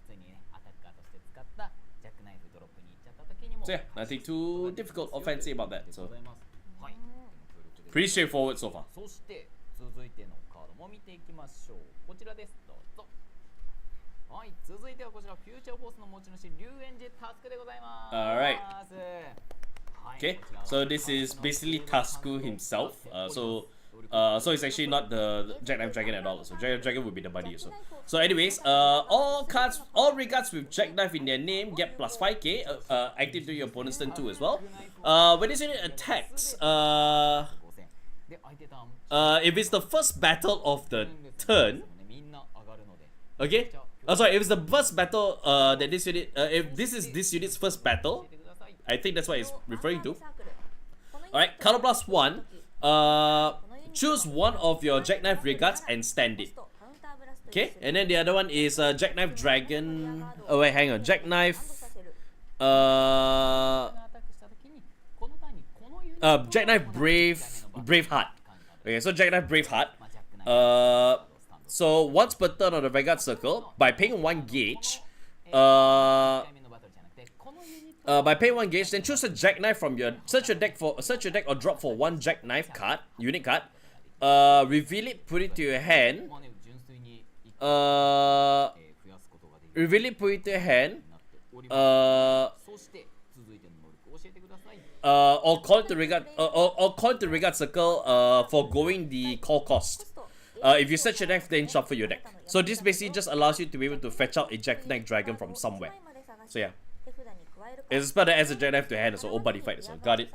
普通にねアタッカーとして使ったジャックナイフドロップに行っちゃった時にも So yeah, nothing too difficult or fancy about that. So はい pretty straightforward so far. そして続いてのカードも見ていきましょう。こちらです。どうぞ。はい、続いてはこちらフューチャーフォースの持ち主リュウエンジタスクでございます。 Alright. はい、 Okay, so this is basically Tasku himself. So it's actually not the Jackknife Dragon at all. So Jackknife Dragon would be the buddy. So anyways, all regards with Jackknife in their name get plus 5k active to your opponent's turn 2 as well. When this unit attacks, if it's the first battle of the turn, okay. Oh, sorry, if it's the first battle that this unit, if this is this unit's first battle, I think that's what it's referring to. Alright, counter plus 1. Choose one of your Jackknife Regards and stand it. Okay, and then the other one is Jackknife Dragon. Oh wait, hang on. Jackknife. Jackknife Braveheart. Okay, so Jackknife Braveheart. So once per turn on the Vanguard circle, by paying 1 gauge, by paying 1 gauge, then choose a Jackknife from your search your deck or drop for 1 Jackknife card, unit card. Reveal it, put it to your hand. Reveal it, put it to your hand. Or call it to regard, or call it to regard circle forgoing the call cost. If you search your deck, then shuffle your deck. So this basically just allows you to be able to fetch out a Jackknife Dragon from somewhere. So yeah, it's a spell that adds a Jackknife to your hand, so Buddyfight, so got it.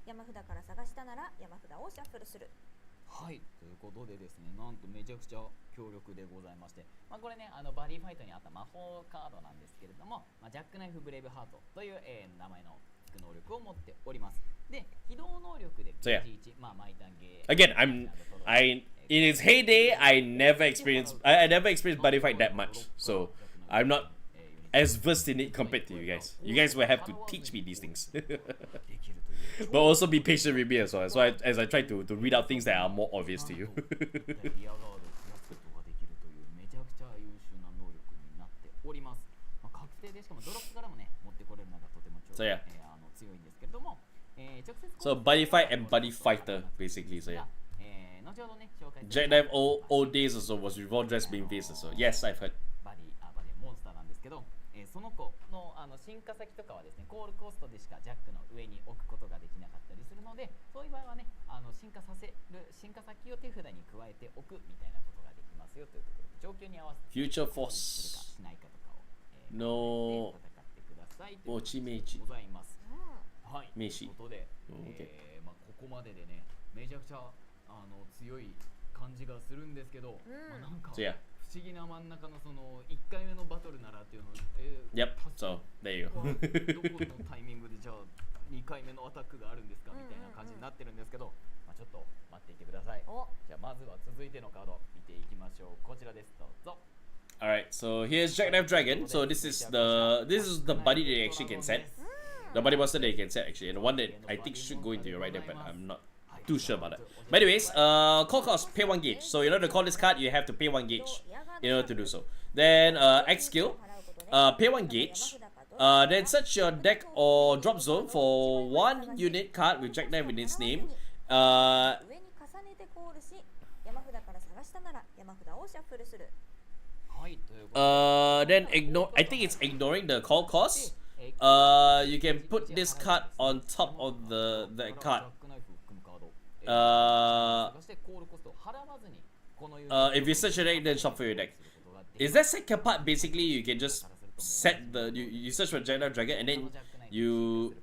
山札から探したなら山札をシャッフルする。はい、ということでですね、なんとめちゃくちゃ強力でございまして、これね、バディファイトにあった魔法カードなんですけれども、ジャックナイフブレイブハートという、名前のつく能力を持っております。で、起動能力で 1, 毎ターンゲー Again, in its heyday, I never experienced Buddyfight that much, so I'm not as versed in it compared to you guys. You guys will have to teach me these things. But also be patient with me as well. So as I try to read out things that are more obvious to you. So yeah. So Buddyfight and Buddyfighter basically. So yeah. Jackknife old days also was Revolve Dress being faced. So yes, I've heard. その子の進化先とかはですね、コールコストでしかジャックの上に置くことができなかったりするので、そういう場合はね、進化させる進化先を手札に加えておくみたいなことができますよというところで、状況に合わせて Future するか Force しないかとかを、No 戦ってくださいというモチメイチございます。はい。メイシということで、ここまででね、めちゃくちゃ強い感じがするんですけど、なんか。So yeah. 不思議な真ん中のその1回目のバトルならっていうのを、Yep, so there you go. どこのタイミングでじゃあ2回目のアタックがあるんですかみたいな感じになってるんですけど、ちょっと待っていてください。じゃあまずは続いてのカード見ていきましょう。こちらです。どうぞ。Alright, so here's Jackknife Dragon. So this is the buddy that you actually can set. The buddy monster that you can set actually. And the one that I think should go into your right deck, but I'm not too sure about that. But anyways, call cost, pay 1 gauge. So in order to call this card, you have to pay 1 gauge in order to do so. Then X skill, pay 1 gauge. Then search your deck or drop zone for 1 unit card with Jackknife in its name. Then ignore. I think it's ignoring the call cost. You can put this card on top of the card. If you search your deck, then shuffle your deck. Is that second part basically you can just set the you search for Jackknife Dragon and then you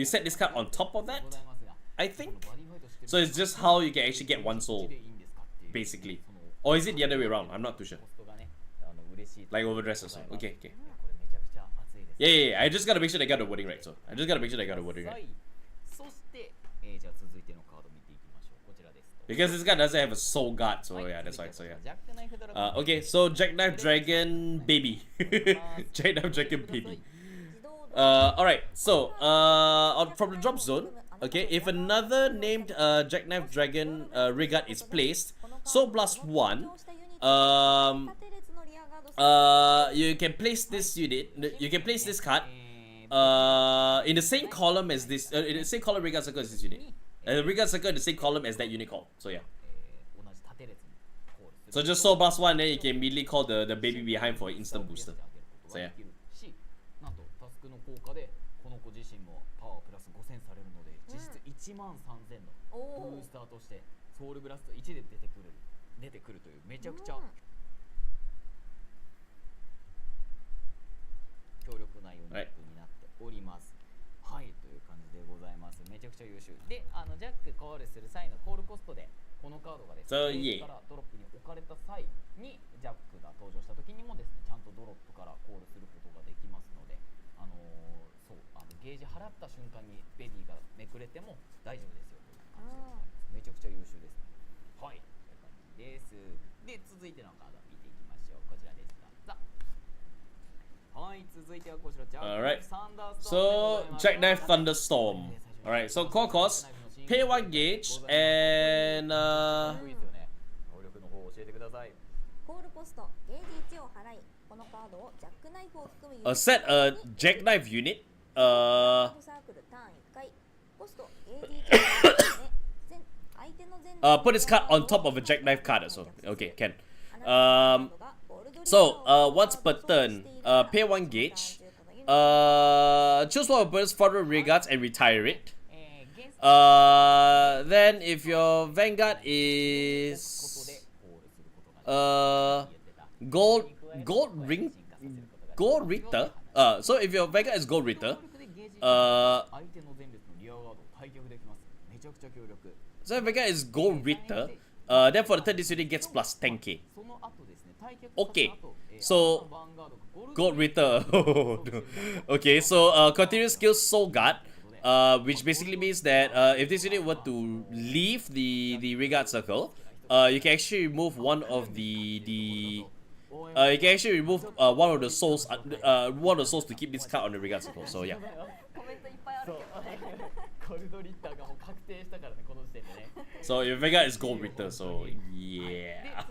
set this card on top of that? I think. So it's just how you can actually get 1 soul, basically. Or is it the other way around? I'm not too sure. Like overdress or something. Okay, okay. Yeah. I just gotta make sure they got the wording right. So I just gotta make sure they got the wording right. Because this guy doesn't have a soul guard, so yeah, that's why. So yeah. Okay, so Jackknife Dragon baby. Jackknife Dragon baby. Alright, so from the drop zone, Okay, if another named Jackknife Dragon Regat is placed, so plus 1, you can place this unit, you can place this card in the same column as this, in the same column Regat Circle as this unit. Regat Circle in the same column as that unit call. So yeah. So just so plus 1, then you can immediately call the baby behind for instant booster. So yeah. なんとタスクの効果でこの子自身もパワープラス5000されるので実質1万3000のブースターとしてソウルブラスト1で出てくるというめちゃくちゃ強力なユニットになっております。はい、という感じでございます。めちゃくちゃ優秀で、ジャックコールする際のコールコストでこのカードがですね、からドロップに置かれた際にジャックが登場した時にもですね、ちゃんとドロップからコールすることができますので、ゲージ払った瞬間にベリーがめくれても大丈夫ですよという感じでございます。めちゃくちゃ優秀ですね。はい、という感じです。で、続いてのカード見ていきましょう。こちらでした。はい、続いてはこちらジャックナイフサンダーストーム。So Jackknife Thunderstorm. Alright, so core cost, pay 1 gauge and set a Jackknife unit. Put this card on top of a Jackknife card also. Okay, can. So once per turn, pay 1 gauge. Choose one of Bird's further regards and retire it. Then if your Vanguard is Gold Ritter. So if your Vanguard is Gold Ritter, so if Vanguard is Gold Ritter, then for the turn this unit gets plus 10k. Okay, so Gold Ritter. Okay, so continuous skill Soul Guard, which basically means that if this unit were to leave the Regard Circle, you can actually remove one of the you can actually remove one of the souls to keep this card on the Regard Circle. So yeah. So your Vanguard is Gold Ritter, so yeah.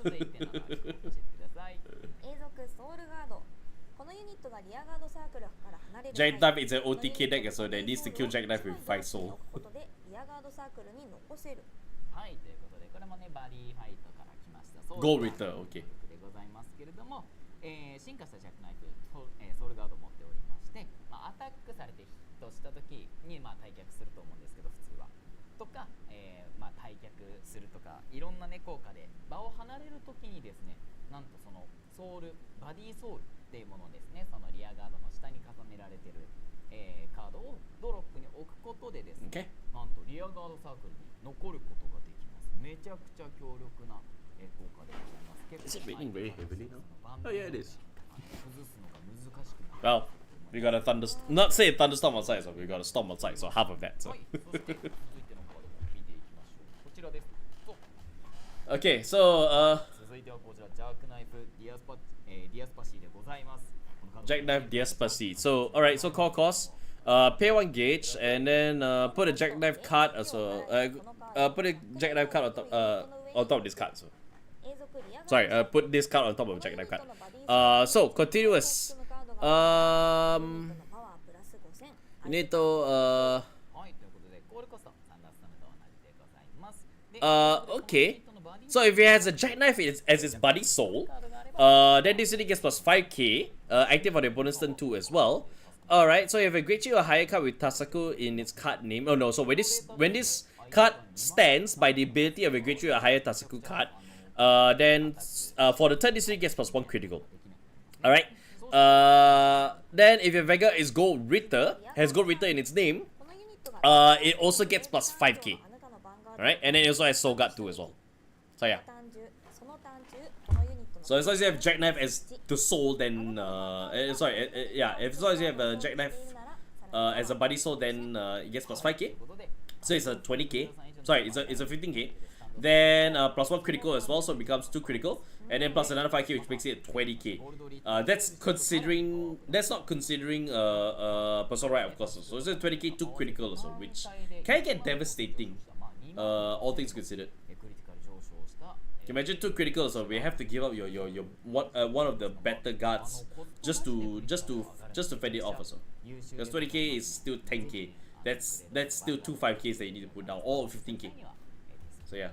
Jackknife is an OTK deck, so that needs to kill Jackknife with 5 soul. はい、ということでこれもねバディファイトから来ましたソウル Gold Ritter, okay. でございますけれども、進化したジャックナイフソウルガードを持っておりまして、アタックされてヒットした時に退却すると思うんですけど普通はとか、退却するとかいろんなね効果で場を離れる時にですね、なんとそのソウルバディソウルっていうものをですね、そのリアガードの下に重ねられてる、カードをドロップに置くことでですね、Okay. なんとリアガードサークルに残ることができます。めちゃくちゃ強力な効果でございます。Is it raining very heavily now? Oh yeah, it is. 崩すのが難しくなる。 Well, we got a not say a thunderstorm outside, so we got a storm outside, so half of that. So. はい、そして続いてのカードも見ていきましょう。こちらです。Okay, so 続いてはこちらジャックナイフディアスパシーでございます。 Jackknife Diaspasi. So alright, so core cost, pay 1 gauge and then put a Jackknife card also. Put a Jackknife card on top of this card. So. Sorry, put this card on top of a Jackknife card. So continuous. You need to okay. So if it has a Jackknife as its buddy soul, then this unit gets plus 5k, active on the bonus turn 2 as well. Alright, so you have a Great Chief or higher card with Tasaku in its card name. Oh no, so when this card stands by the ability of a Great Chief or higher Tasaku card, then for the turn this unit gets plus 1 critical. Alright. Then if your Vanguard is Gold Ritter, has Gold Ritter in its name, it also gets plus 5k. Alright, and then it also has Soul Guard 2 as well. So yeah. So as long as you have Jackknife as the soul, then yeah, as long as you have a Jackknife as a buddy soul, then it gets plus 5k. So it's a 20k. Sorry, it's a 15k. then plus 1 critical as well, so it becomes 2 critical, and then plus another 5k, which makes it 20k. That's not considering personal right, of course. So it's a 20k 2 critical also, which can get devastating. All things considered. Can you imagine 2 critical, so we have to give up your one of the better guards just to fend it off also. Because 20k is still 10k. That's still 2 5ks that you need to put down, or 15k. So yeah.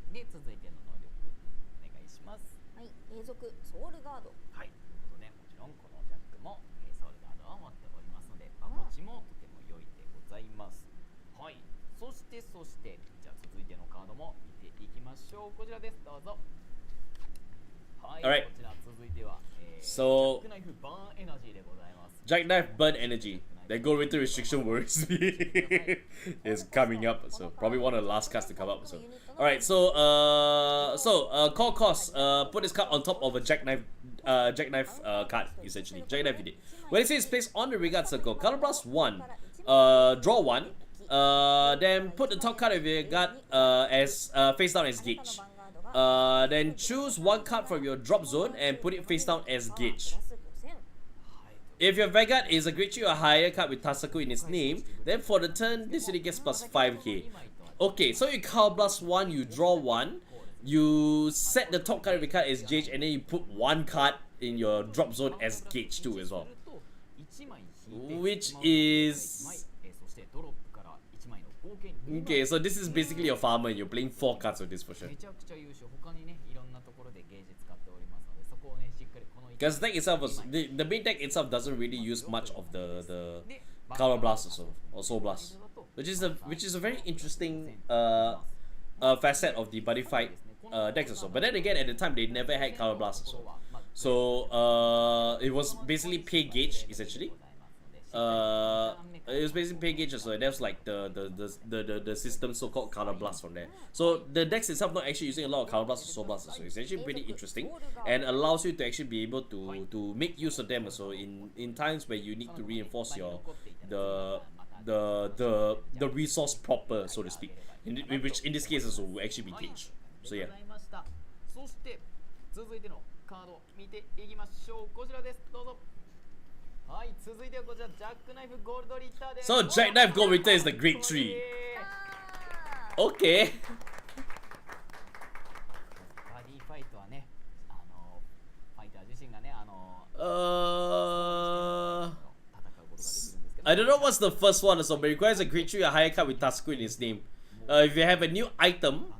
で続いての能力お願いします。はい、永続ソウルガード。はい、ということでもちろんこのジャックもソウルガードを持っておりますので、場持ちもとても良いでございます。はい、そしてじゃあ続いてのカードも見ていきましょう。こちらです、どうぞ。はい、Alright. こちら続いては、So ジャックナイフバーンエナジーでございます。Jackknife Burn Energy. That Gold Winter restriction worries me. Is coming up, so probably one of the last cards to come up. So, all right. So, call cost. Put this card on top of a jackknife card essentially. Jackknife unit. When it says placed on the Vanguard circle, color plus 1. Draw 1. Then put the top card of your guard as face down as gauge. Then choose 1 card from your drop zone and put it face down as gauge. If your Vanguard is a grade 3 or higher card with Tasaku in its name, then for the turn, this unit gets plus 5k. Okay, so you call plus 1, you draw 1, you set the top card of your card as gauge, and then you put 1 card in your drop zone as gauge 2 as well. Which is... Okay, so this is basically a farmer and you're playing 4 cards with this for sure. Because the deck itself was the main deck itself doesn't really use much of the Color Blast or Soul Blast, which is a very interesting facet of the Buddyfight decks also. But then again, at the time they never had Color Blast also, so it was basically pay gauge essentially. It was basically pay gauge, so that's like the system so-called Color Blast from there. So the decks itself not actually using a lot of Color Blast or Soul Blast, so it's actually pretty interesting and allows you to actually be able to make use of them. So in times where you need to reinforce your the resource proper, so to speak, which in this case also will actually be gauge. So yeah. So Jackknife Gold Winter is the grade 3. Okay. I don't know what's the first one, so but it requires a grade 3 or higher card with Tasaku in its name. If you have a new item,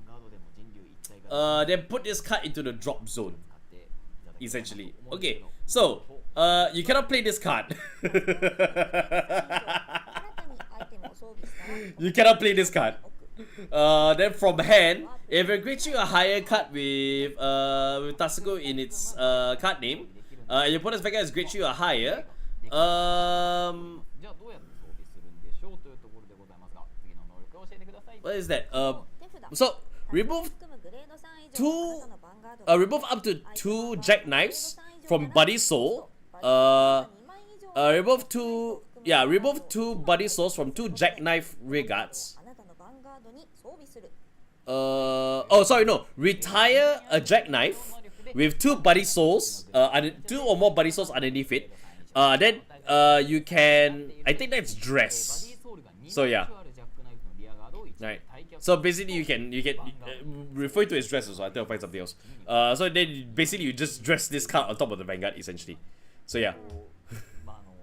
then put this card into the drop zone. Essentially. Okay, so you cannot play this card. You cannot play this card. Then from hand, if you grade 3 or higher card with Tasaku in its card name, and your opponent's Vanguard is grade 3 or higher, what is that? So remove up to 2 jackknives from Buddy Soul. Remove 2 Buddy Souls from 2 jackknife rearguards. Retire a jackknife with 2 Buddy Souls, 2 or more Buddy Souls underneath it. Then you can, I think that's dress. So yeah. Right. So basically you can refer to it as dress also until I find something else. So then basically you just dress this card on top of the Vanguard essentially. So yeah.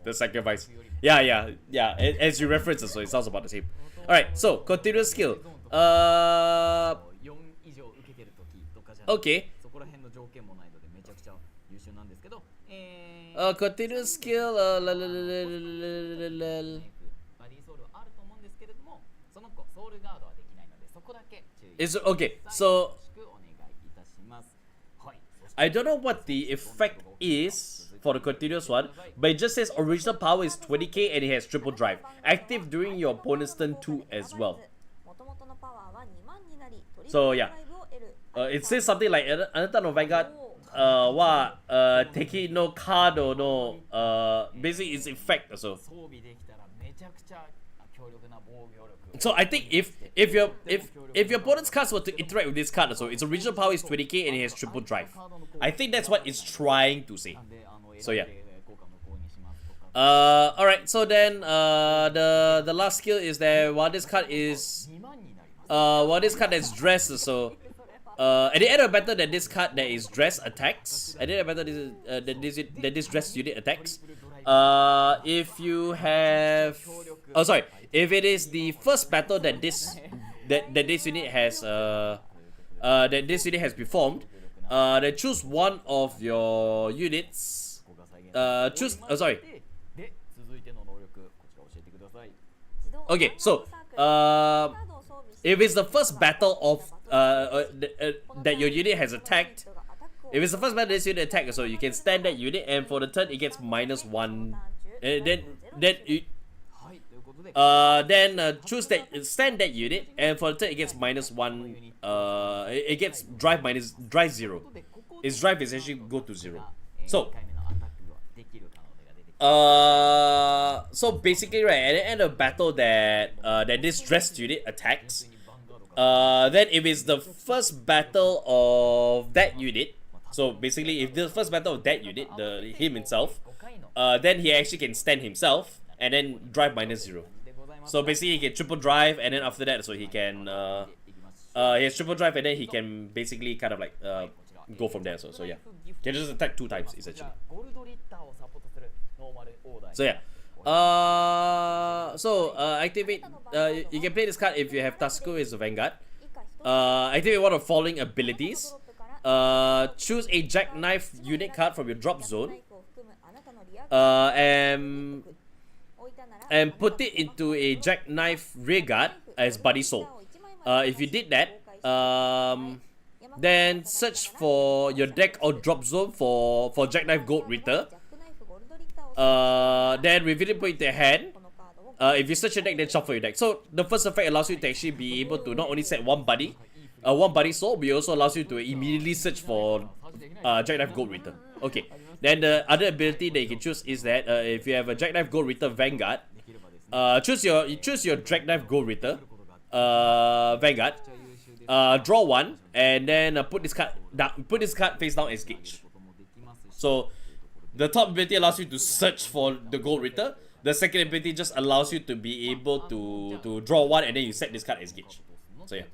The sacrifice. Yeah. As you reference it, so it sounds about the same. Alright, so continuous skill. Okay. Continuous skill. It's okay. So I don't know what the effect is for the continuous one, but it just says original power is 20k and it has triple drive. Active during your opponent's turn 2 as well. So yeah, it says something like another no Vanguard taking no card or no basically its effect also. So I think if your opponent's cards were to interact with this card, so its original power is 20k and it has triple drive. I think that's what it's trying to say. So yeah. Alright, so then the last skill is that while this card is is dressed, so at the end of battle that this card that is dressed attacks. At the end of battle that this dressed unit attacks. If you have if it is the first battle that this unit has performed, then choose one of your units. Okay, so if it's the first battle of that your unit has attacked, if it's the first battle this unit attack, so you can stand that unit, and for the turn it gets -1. Choose that, stand that unit, and for the turn it gets -1. It gets drive 0. Its drive is actually go to 0. So basically, right at the end of battle that this dressed unit attacks, then if it's the first battle of that unit, so basically if the first battle of that unit, him himself, then he actually can stand himself and then drive -0. So basically he can triple drive, and then after that, so he can he has triple drive, and then he can basically kind of like go from there. So yeah, can just attack 2 times essentially. So yeah, activate. You can play this card if you have Tasuku as a Vanguard. Activate one of the following abilities. Choose a Jackknife unit card from your drop zone. And put it into a Jackknife Rearguard as Buddy Soul. If you did that, then search for your deck or drop zone for Jackknife Gold Ritter. Then reveal it, put it into your hand. If you search your deck, then shuffle your deck. So the first effect allows you to actually be able to not only set one buddy soul, but it also allows you to immediately search for Jackknife Gold Ritter. Okay. Then the other ability that you can choose is that if you have a Jackknife Gold Ritter Vanguard, choose your Jackknife Gold Ritter Vanguard. Draw 1, and then put this card face down as Gauge. So the top ability allows you to search for the Gold Ritter. The second ability just allows you to be able to draw 1, and then you set this card as Gauge. So yeah.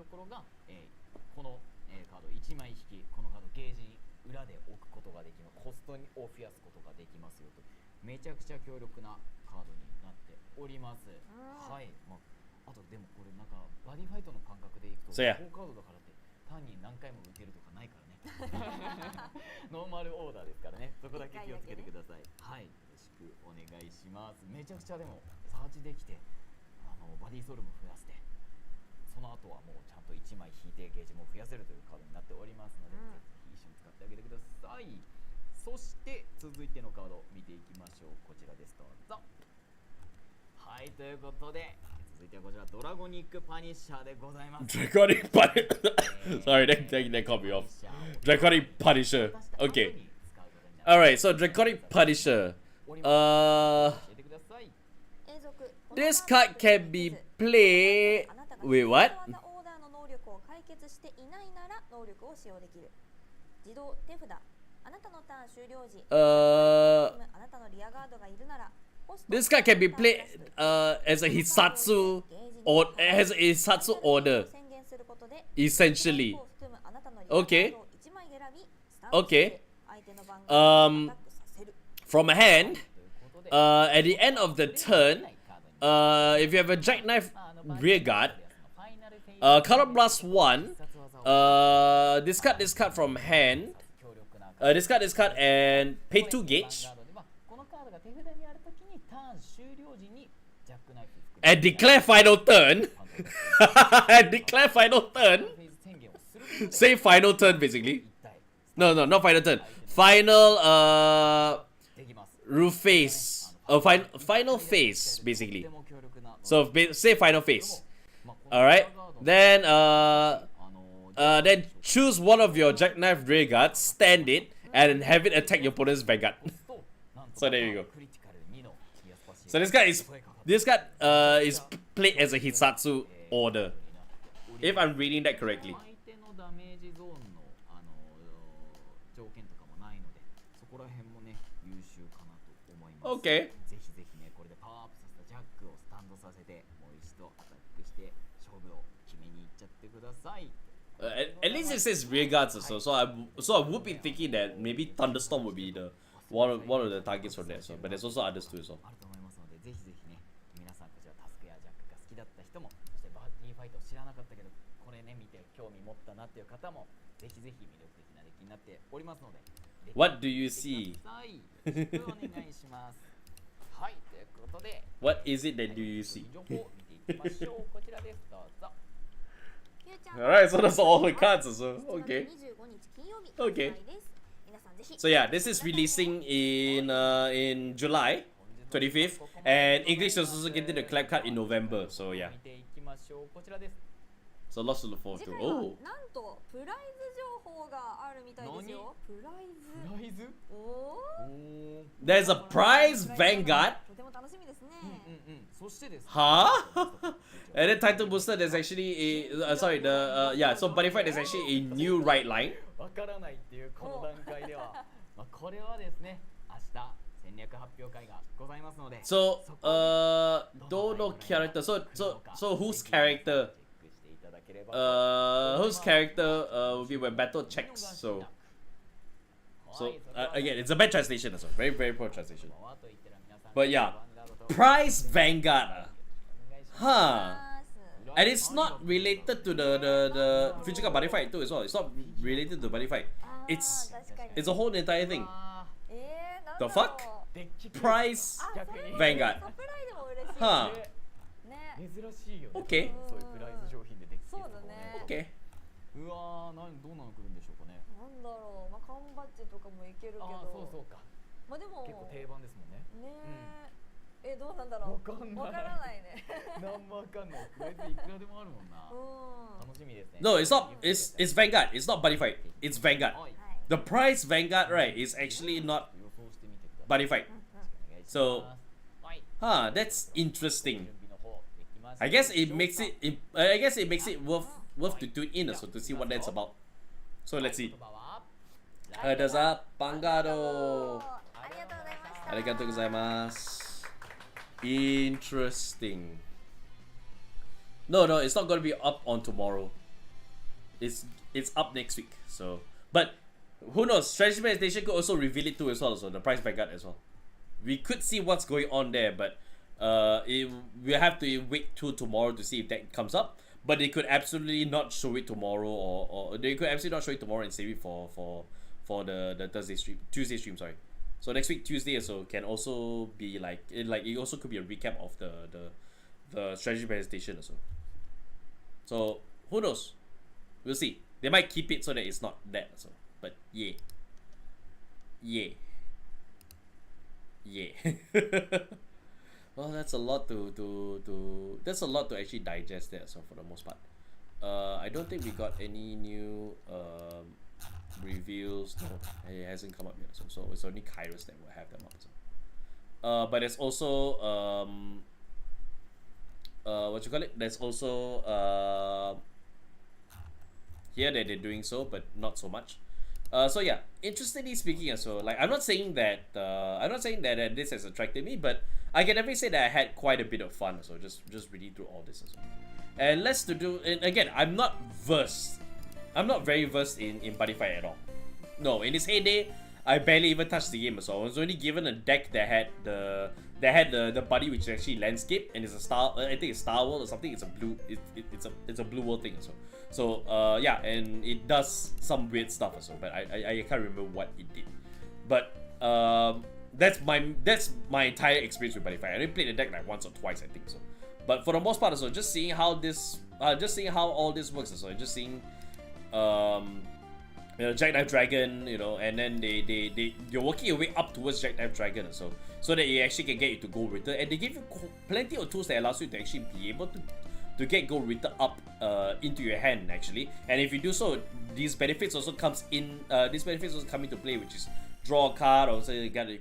So yeah. ノーマルオーダーですからね。そこだけ気をつけてください。はい、よろしくお願いします。めちゃくちゃでもサーチできて、バディソウルも増やして、その後はもうちゃんと1枚引いてゲージも増やせるというカードになっておりますので、ぜひ一緒に使ってあげてください。そして続いてのカード見ていきましょう。こちらです。どうぞ。はい、ということで。続いてはこちらドラゴニックパニッシャーでございます。Draconic Punisher. Sorry, that caught me off. Draconic Punisher. Okay. Alright, so Draconic Punisher. This card can be played. Wait, what? This card can be played as a Hisatsu or has a Hisatsu order, essentially. Okay. Okay. From a hand, at the end of the turn, if you have a Jackknife Rearguard, color plus 1, discard this card from hand, discard this card and pay 2 gauge. And declare final turn. And declare final turn. Say final turn basically. No, not final turn. Final roof phase. Final phase basically. So say final phase. Alright. Then choose one of your Jackknife Rearguards, stand it, and have it attack your opponent's Vanguard. So there you go. So this guy is This card is played as a Hisatsu order, if I'm reading that correctly. 相手のダメージゾーンの条件とかもないので、そこら辺もね優秀かなと思います。 Okay. ぜひぜひねこれでパワーアップさせたジャックをスタンドさせて、もう一度アタックして勝負を決めに行っちゃってください。At least it says rear guards also, so I would be thinking that maybe Thunderstorm would be the one of the targets for that. So, but there's also others too as well. あると思いますので、ぜひぜひね皆さんこちらタスクやジャックが好きだった人も、そしてバディファイトを知らなかったけどこれね見て興味持ったなっていう方も、ぜひぜひ魅力的なデッキになっておりますので、 What do you see? よろしくお願いします。はい、ということで What is it that do you see? 情報を見ていきましょう。こちらです、どうぞ。 Alright, so that's all the cards also. Okay. 25日金曜日 Okay. 発売です。皆さんぜひ So yeah, this is releasing in July 25th, and English is also getting the clap card in November. So yeah, 見ていきましょう。こちらです。 so lots to look forward 次 to. 回は Oh, なんとプライズ情報があるみたいですよ。プライズ。プライズ？おー、 there's a prize Vanguard. とても楽しみですね。そしてですね。 Huh? And then title booster, there's actually a sorry, the yeah. So Buddyfight is actually a new right line. わからないっていうこの段階では、まあこれはですね、明日戦略発表会がございますので。 So don't know character. So whose character? Whose character will be when battle checks. So again, it's a bad translation as well. Very very poor translation. But yeah, prize Vanguard. Huh. And it's not related to the future card Buddyfight too as well. It's not related to Buddyfight. It's a whole entire thing. The fuck? Prize Vanguard. Huh. 珍しいよね。 Okay. そういうプライズ商品でできてるところね。 Okay. うわー、どうなの来るんでしょうかね。なんだろう、まあ缶バッジとかもいけるけど。ああ、そうか。まあでも結構定番ですもんね。ねえ、どうなんだろう。わかんない。わからないね。なんもわかんない。プライズいくらでもあるもんな。楽しみですね。 No, it's not. It's Vanguard. It's not Buddyfight. It's Vanguard. はい。 The prize Vanguard, right, is actually not 予想してみてください。 Buddyfight. お願いします。 So, はい。 that's interesting. 準備の方できました I guess it makes it. I guess it makes it worth to tune in also to see what that's about. So let's see. 言葉は Hadaza Pangado. ありがとうございました。 Arigatou gozaimasu. Interesting. No, it's not gonna be up on tomorrow. It's up next week. So, but who knows? Strategy Meditation could also reveal it too as well. So the price Vanguard as well. We could see what's going on there, but we have to wait till tomorrow to see if that comes up. But they could absolutely not show it tomorrow, or they could absolutely not show it tomorrow and save it for the Tuesday stream. Sorry. So next week Tuesday also can also be like it also could be a recap of the strategy presentation also. So who knows? We'll see. They might keep it so that it's not that also. But yeah. Well, that's a lot to actually digest there. So for the most part, I don't think we got any new reveals. No, it hasn't come up yet. So it's only Kairos that will have them up. So. But there's also what you call it? There's also here that they're doing so, but not so much. So yeah, interestingly speaking, so like I'm not saying that this has attracted me, but I can definitely say that I had quite a bit of fun. So just reading through all this as well. And and again, I'm not very versed in Buddyfight at all. No, in its heyday, I barely even touched the game. So I was only given a deck that had the buddy, which is actually landscape, and it's a star. I think it's Star World or something. It's a blue. It's a blue world thing. So yeah, and it does some weird stuff also, but I can't remember what it did. But that's my entire experience with Buddyfight. I only played the deck like once or twice, I think so. But for the most part, also just seeing how all this works, also just seeing Jackknife Dragon, and then you're working your way up towards Jackknife Dragon, so that you actually can get you to Gold Ritter, and they give you plenty of tools that allows you to actually be able to get Gold Ritter up into your hand actually. And if you do so, these benefits also come into play, which is draw a card, or so you got to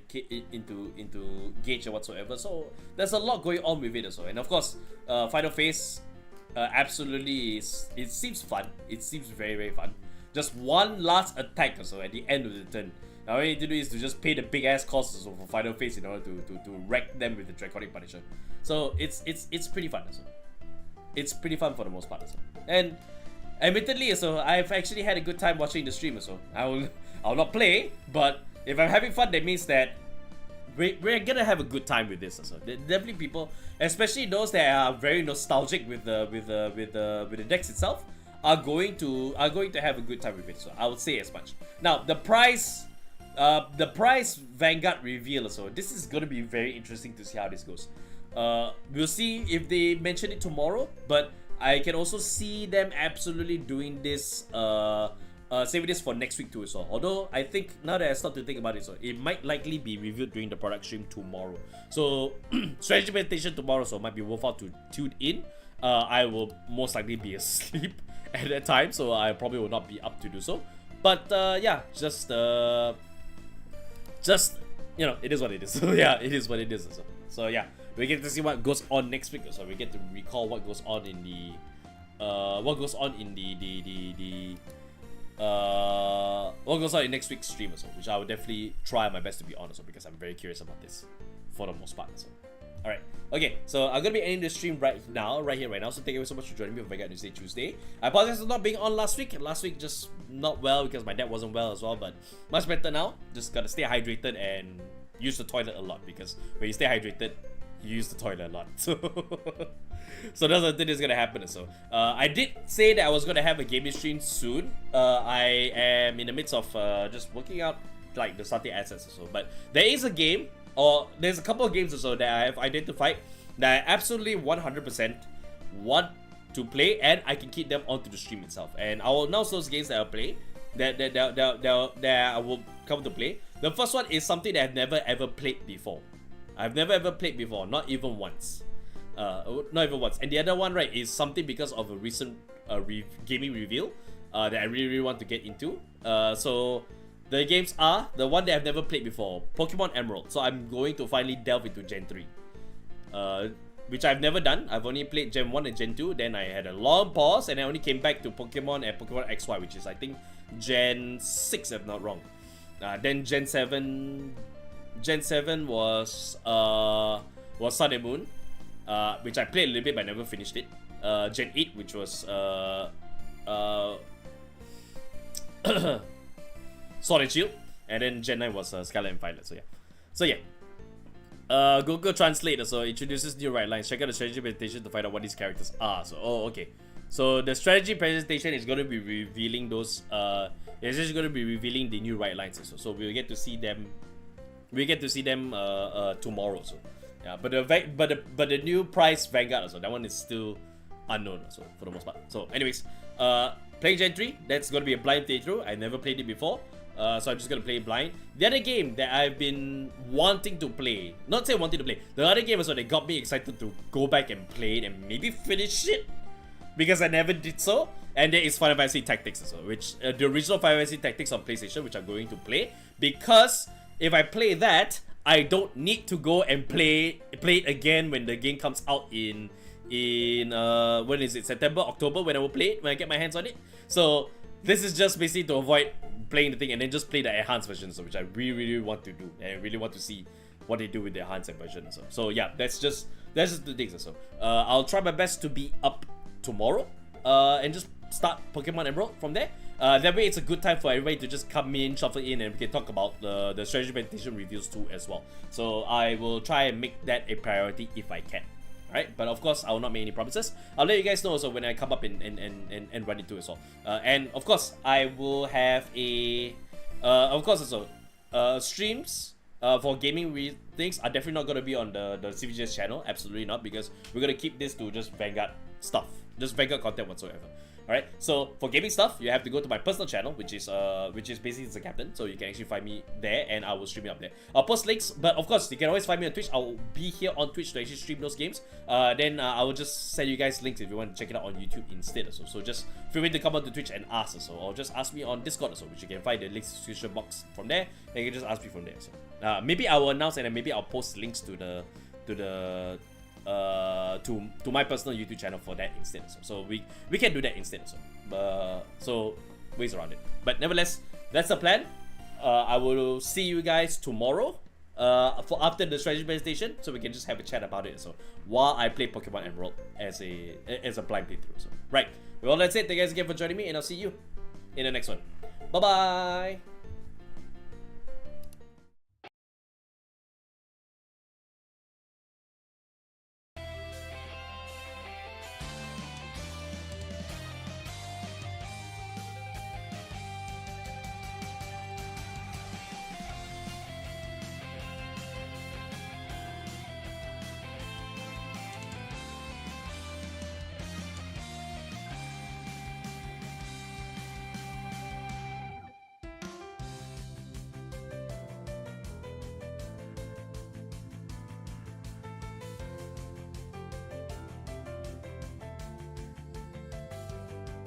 into gauge or whatsoever. So there's a lot going on with it also. And of course, final phase absolutely it seems fun. It seems very, very fun. Just one last attack also at the end of the turn. Now all you need to do is to just pay the big ass costs for final phase in order to wreck them with the Draconic Punisher. So it's pretty fun also. It's pretty fun for the most part also. And admittedly also, I've actually had a good time watching the stream also. I'll not play, but if I'm having fun, that means that we're gonna have a good time with this also. Definitely people, especially those that are very nostalgic with the decks itself, are going to have a good time with it. So I would say as much. Now the price Vanguard reveal also. This is gonna be very interesting to see how this goes. We'll see if they mention it tomorrow, but I can also see them absolutely doing this, saving this for next week too as well. Although I think now that I start to think about it, so it might likely be reviewed during the product stream tomorrow. So strategy presentation tomorrow, so it might be worthwhile to tune in. I will most likely be asleep at that time, so I probably will not be up to do so. But yeah, just you know, it is what it is. So yeah, it is what it is. So yeah, we get to see what goes on next week. So we get to recall what goes on in the what goes on in next week's stream also, which I will definitely try my best to be on also, because I'm very curious about this for the most part. So alright, okay, so I'm gonna be ending the stream right here, right now. So thank you so much for joining me on Vanguard Newsday Tuesday. I apologize for not being on last week. Last week just not well because my dad wasn't well as well, but much better now. Just gotta stay hydrated and use the toilet a lot, because when you stay hydrated, you use the toilet a lot. So that's what is gonna happen. So I did say that I was gonna have a gaming stream soon. I am in the midst of just working out like the starting assets or so, but there is a game, or there's a couple of games or so that I have identified that I absolutely 100% want to play, and I can keep them onto the stream itself. And I will announce those games that I'll play, that I will come to play. The first one is something that I've never ever played before. I've never ever played before, not even once. Not even once. And the other one, right, is something because of a recent gaming reveal that I really, really want to get into. So the games are the one that I've never played before, Pokemon Emerald. So I'm going to finally delve into Gen 3, which I've never done. I've only played Gen 1 and Gen 2. Then I had a long pause, and I only came back to Pokemon and Pokemon XY, which is I think Gen 6 if not wrong. Then Gen 7 was Sun and Moon, which I played a little bit but never finished it. Gen 8, which was Sword and Shield, and then Gen 9 was Scarlet and Violet. So yeah. Google Translate also introduces new right lines. Check out the strategy presentation to find out what these characters are. So okay. So the strategy presentation is going to be revealing those. It's just going to be revealing the new right lines also. So we'll get to see them. We get to see them tomorrow. So yeah, but the new price Vanguard also, that one is still unknown. So for the most part. So anyways, playing Gen 3, that's going to be a blind playthrough. I never played it before. So I'm just gonna play blind. The other game that I've been wanting to play, not say wanting to play, the other game is what got me excited to go back and play it and maybe finish it, because I never did so. And there is Final Fantasy Tactics also, which the original Final Fantasy Tactics on PlayStation, which I'm going to play, because if I play that, I don't need to go and play it again when the game comes out in when is it, September, October, when I will play it, when I get my hands on it. So this is just basically to avoid playing the thing and then just play the enhanced version, so which I really, really want to do, and I really want to see what they do with the enhanced version. So yeah, that's just the things. So I'll try my best to be up tomorrow and just start Pokemon Emerald from there. That way it's a good time for everybody to just come in, shuffle in, and we can talk about the strategy presentation reviews too as well. So I will try and make that a priority if I can. Alright, but of course I will not make any promises. I'll let you guys know also when I come up and run into it as well. And of course I will have a streams for gaming things are definitely not going to be on the CVGS channel. Absolutely not, because we're going to keep this to just Vanguard stuff, just Vanguard content whatsoever. Alright, so for gaming stuff, you have to go to my personal channel, which is basically the captain. So you can actually find me there, and I will stream it up there. I'll post links, but of course you can always find me on Twitch. I'll be here on Twitch to actually stream those games. Then I will just send you guys links if you want to check it out on YouTube instead. Also, so just feel free to come on to Twitch and ask. Also, or just ask me on Discord. Also, which you can find the links description box from there, and you can just ask me from there. So maybe I will announce, and then maybe I'll post links to my personal YouTube channel for that instead. So we can do that instead. So ways around it. But nevertheless, that's the plan. I will see you guys tomorrow for after the strategy presentation, so we can just have a chat about it. So while I play Pokemon Emerald as a blind playthrough. So right. Well, that's it. Thank you guys again for joining me, and I'll see you in the next one. Bye bye.